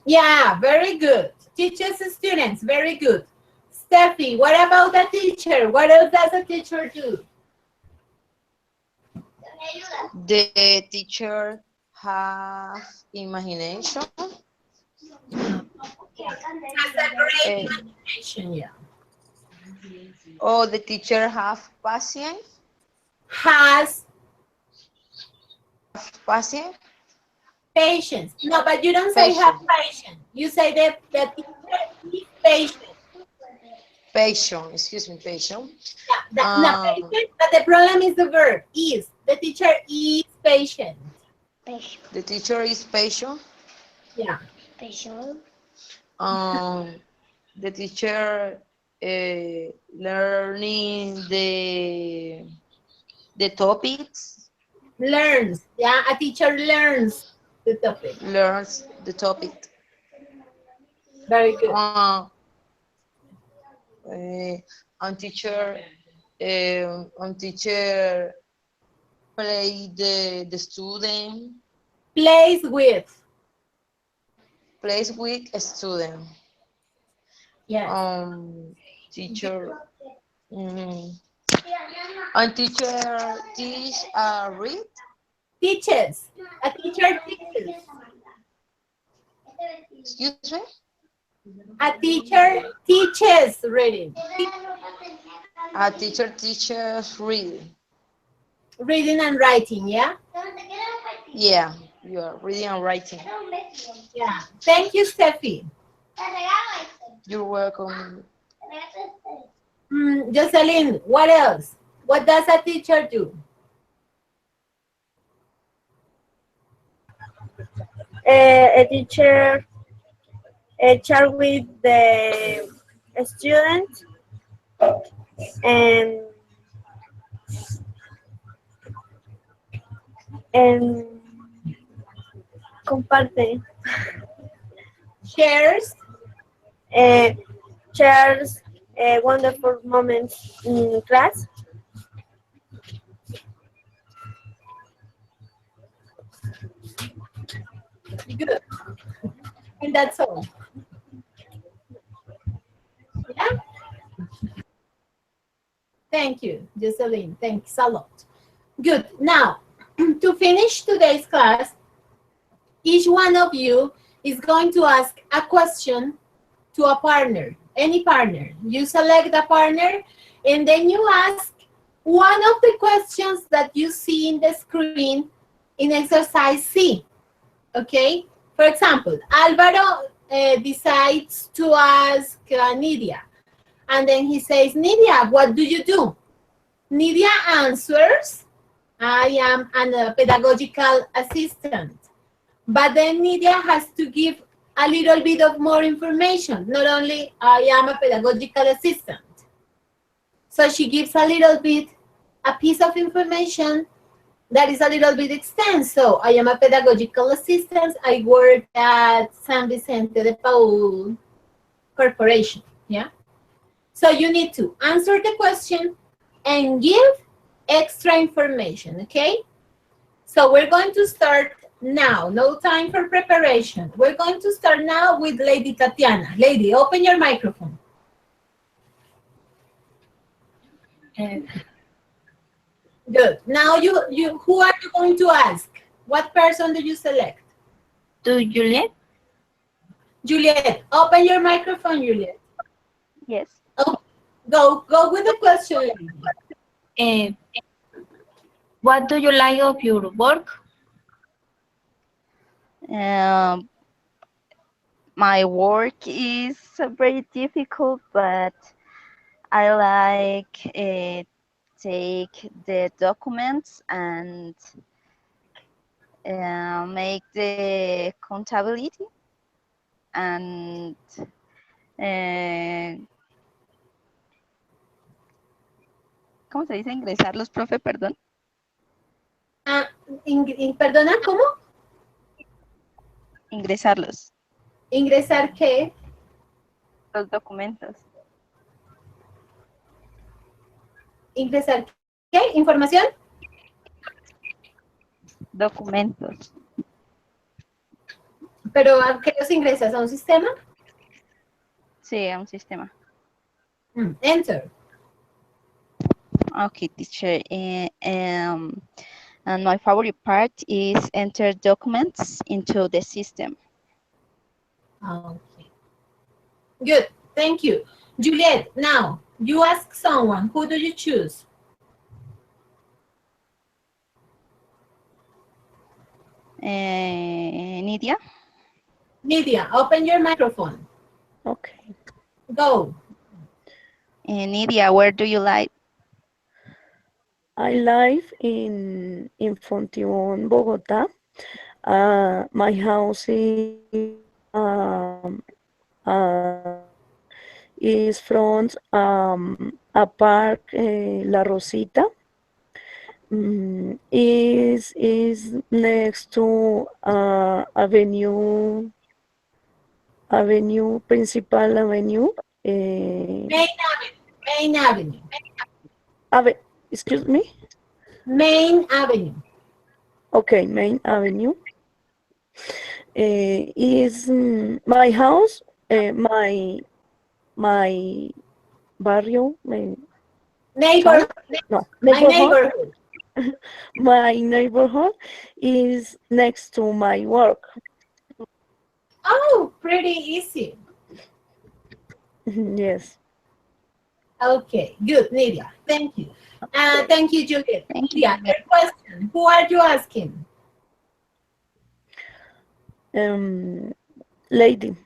Yeah, very good. Teaches students, very good. Steffi, what about the teacher? What else does a teacher do? The teacher has imagination. Has a great imagination, yeah. Oh, the teacher have patience. Has Patience. patience. No, but you don't say have patience. You say that the teacher is patient. Patient. Excuse me, patient. Yeah, no, patient, but the problem is the verb, is. The teacher is patient. The teacher is patient. Yeah. The teacher learning the topics. Learns. Yeah, a teacher learns the topic. Learns the topic. Very good. And teacher play the student. Plays with. Plays with a student. Yeah. Teacher. And teacher teach read. Teaches. A teacher teaches. Excuse me. A teacher teaches reading. A teacher teaches reading. Reading and writing, yeah? Yeah, you are reading and writing. Yeah. Thank you, Steffi. You're welcome. Jocelyn, what else? What does a teacher do? A teacher share with the student and and comparte Shares. uh, shares wonderful moments in class. Good. And that's all. Yeah. Thank you, Jocelyn. Thanks a lot. Good. Now, to finish today's class, each one of you is going to ask a question to a partner, any partner. You select a partner, and then you ask one of the questions that you see in the screen in exercise C. Okay? For example, Alvaro decides to ask Nidia. And then he says, Nidia, what do you do? Nidia answers, I am a pedagogical assistant. But then Nidia has to give a little bit of more information. Not only I am a pedagogical assistant. So she gives a little bit, a piece of information that is a little bit extensive. So I am a pedagogical assistant. I work at San Vicente de Paul Corporation. Yeah. So you need to answer the question and give extra information. Okay. So we're going to start now. No time for preparation. We're going to start now with Lady Tatiana. Lady, open your microphone. Good. Now who are you going to ask? What person do you select? To Juliet? Juliet, open your microphone, Juliet. Yes. Oh, go with the question, lady. What do you like of your work? My work is very difficult, but I like take the documents and make the accountability and ¿cómo se dice ingresarlos, profe? Perdón. Perdona, ¿cómo? Ingresarlos. ¿Ingresar qué? Los documentos. ¿Ingresar qué? ¿Información? Documentos. ¿Pero a qué los ingresas? ¿A un sistema? Sí, a un sistema. Enter. Okay, teacher. And my favorite part is enter documents into the system. Okay. Good. Thank you. Juliet, now, you ask someone. Who do you choose? Nidia? Nidia, open your microphone. Okay. Go. Nidia, where do you live? I live in Fontibón, Bogotá. My house is from a park, La Rosita. Is next to Principal Avenue. Main Avenue. Excuse me? Main Avenue. Okay, Main Avenue. Is my house, my barrio, Neighborhood. no, My neighborhood. my neighborhood is next to my work. Oh, pretty easy. Yes. Okay, good, Nidia. Thank you. Thank you, Juliet. Thank you. Nidia, your question. Who are you asking? Lady.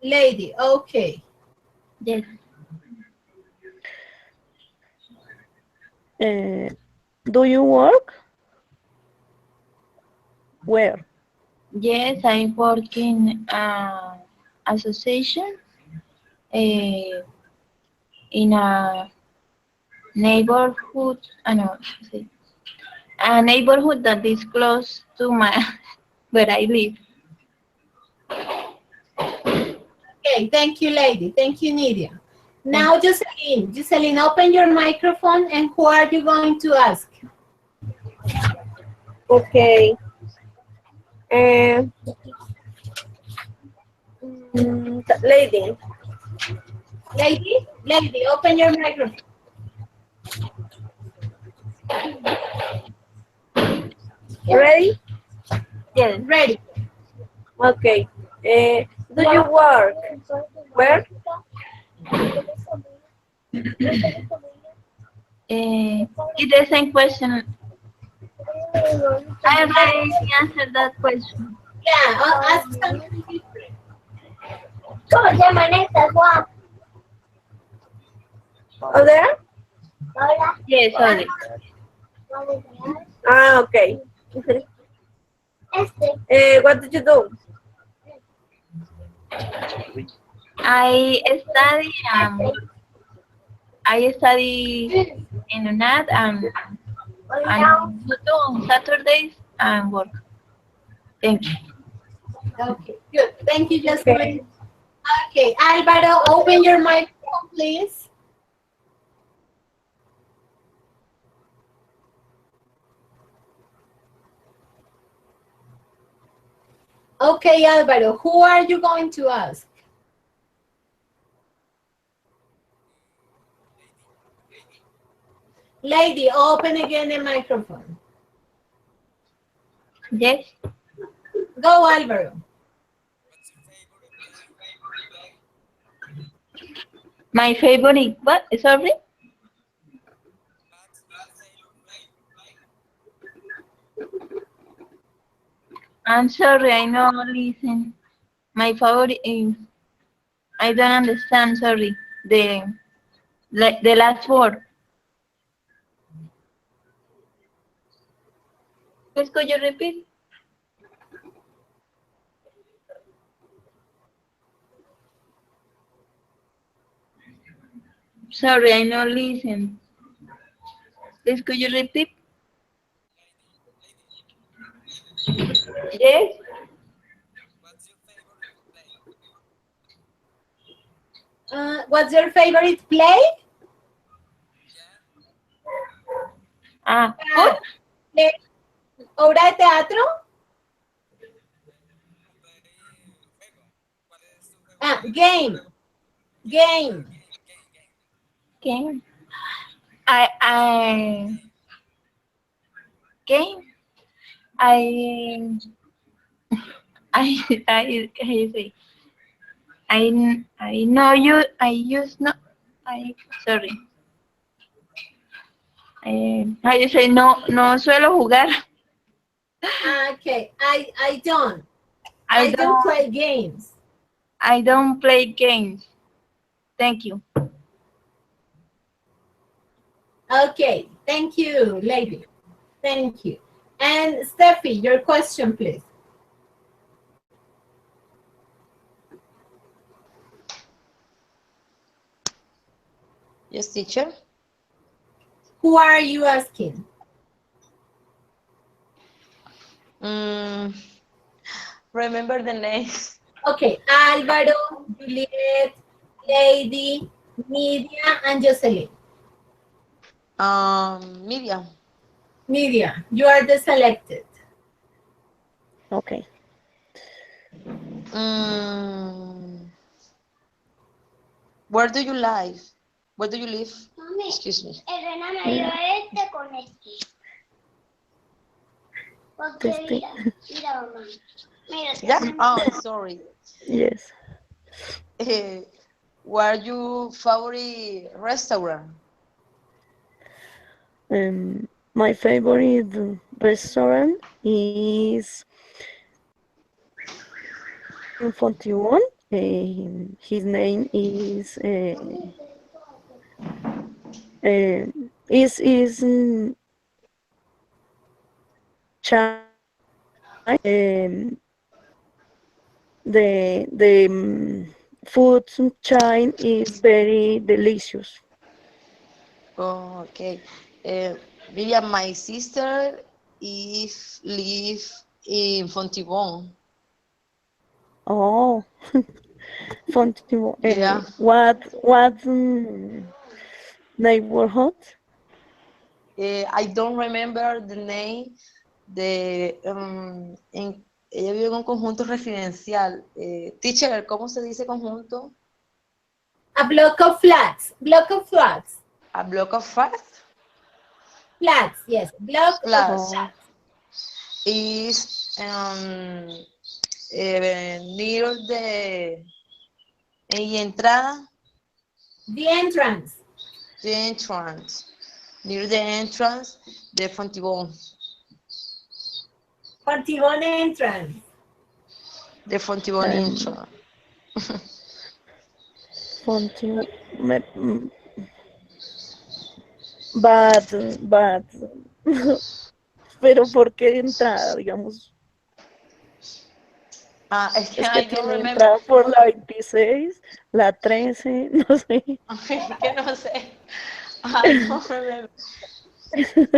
Lady, okay. Yes. Do you work? Where? Yes, I'm working association in a neighborhood, no, a neighborhood that is close to my where I live. Okay, thank you, lady. Thank you, Nidia. Now, Jocelyn. Jocelyn, open your microphone, and who are you going to ask? Okay. Lady. Lady, open your microphone. Ready? Yes. Ready. Okay. Do you work? Where? It's the same question. I already answered that question. Yeah, I'll ask something different. Oh, there? Yes, sorry. Ah, okay. What did you do? I study in UNAD and go on Saturdays and work. Thank you. Okay, good. Thank you, Jocelyn. Okay, Alvaro, open your microphone, please. Okay, Alvaro, who are you going to ask? Lady, open again the microphone. Yes. Go, Alvaro. My favorite, what? Sorry? I'm sorry, I know listen. My favorite is, I don't understand, sorry. The last word. Please could you repeat? Sorry, I know listen. Please could you repeat? Yes. What's your favorite play? Food? ¿Obra de teatro? Game. Game. Game. I know you. I use no. Sorry. I say no suelo jugar. Okay, I don't play games. I don't play games. Thank you. Okay, thank you, lady. Thank you. And Steffi, your question, please. Yes, teacher. Who are you asking? Remember the names. Okay, Alvaro, Juliet, Lady, Nidia, and Jocelyn. Media. Nidia, you are the selected. Okay. Where do you live? Where do you live? Excuse me. Yeah? Oh, sorry. Yes. Where your favorite restaurant? My favorite restaurant is 41. His name is Chai. the food chain is very delicious. Oh, okay. Miriam, my sister is live in Fontibon. Oh, Fontibon. Yeah. What neighborhood? I don't remember the name ella vive en un conjunto residencial. Teacher, ¿cómo se dice conjunto? A block of flats. Block of flats. A block of flats? Flats, yes. Block of Flats. flats. Is near the entrada. The entrance. The entrance. Near the entrance, the Fontibon. Fontibon entrance. The Fontibon entrance. Fontibon. But, pero ¿por qué entrada, digamos? Es que Es I que don't tiene remember. entrada por la 26, la 13, no sé. Que no sé. I don't remember.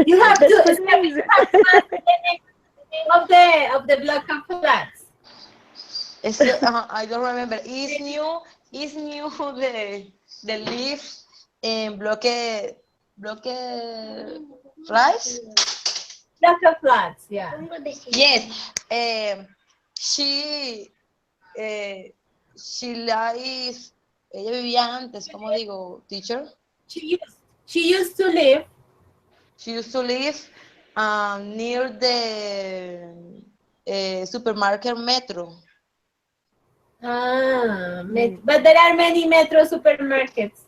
You have to Después me step dice. the name of the block of flats. I don't remember. Is new the leaf in bloque rice? Block of flats, yeah. Yes. She lies. Ella vivía antes, ¿cómo digo, teacher? She used to live She used to live near the supermarket Metro. but there are many metro supermarkets.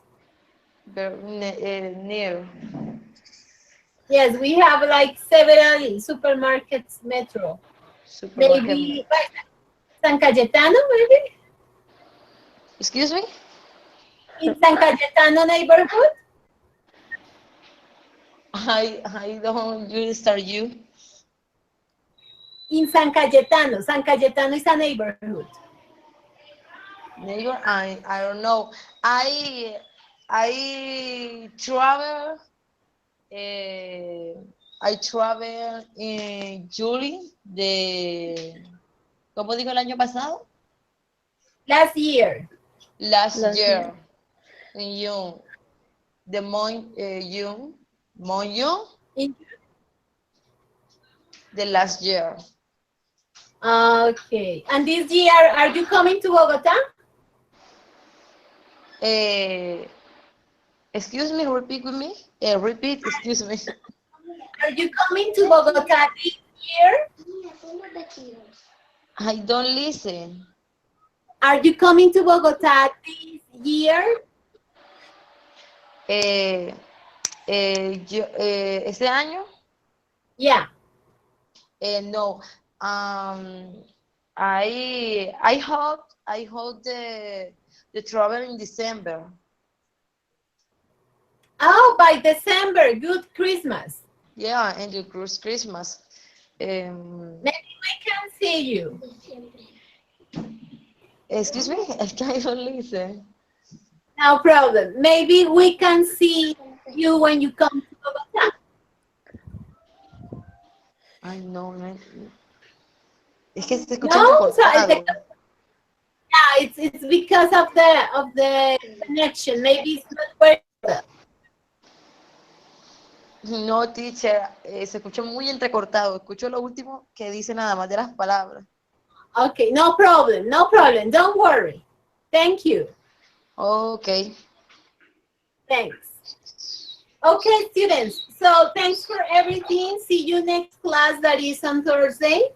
Near. Yes, we have like several supermarkets metro. Supermarket. Maybe San Cayetano, maybe? Excuse me? In San Cayetano neighborhood? I don't understand you. In San Cayetano. San Cayetano is a neighborhood. Neighbor, I don't know. I travel. I travel in July ¿cómo digo el año pasado? Last year. Last year. In June. The month June. The last year. Okay. And this year, are you coming to Bogota? Excuse me, repeat with me. Repeat, excuse me. Are you coming to Bogota this year? I don't listen. Are you coming to Bogota this year? ¿Este año? Yeah. No. I hope the travel in December. Oh, by December. Good Christmas. Yeah, and the Christmas. Maybe we can see you. Excuse me, I don't listen. No problem. Maybe we can see you when you come to Bogota. Ay, no. Es que se escucha No, cortado. yeah, it's because of the connection. Maybe it's not very well. No, teacher, se escucha muy entrecortado. Escucho lo último que dice nada más de las palabras. Okay, no problem. No problem. Don't worry. Thank you. Okay. Thanks. Okay, students. So thanks for everything. See you next class, that is on Thursday.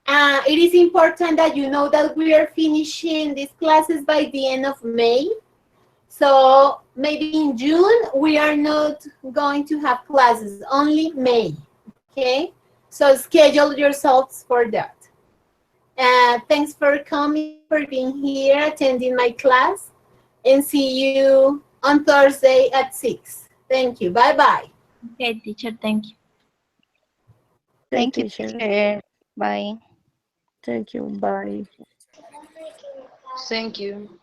It is important that you know that we are finishing these classes by the end of May. So maybe in June, we are not going to have classes, only May, okay? So schedule yourselves for that. Thanks for coming, for being here, attending my class, and see you on Thursday at 6. Thank you. Bye-bye. Okay, teacher, thank you. Thank you, teacher. teacher. Bye. Thank you. Bye. Thank you.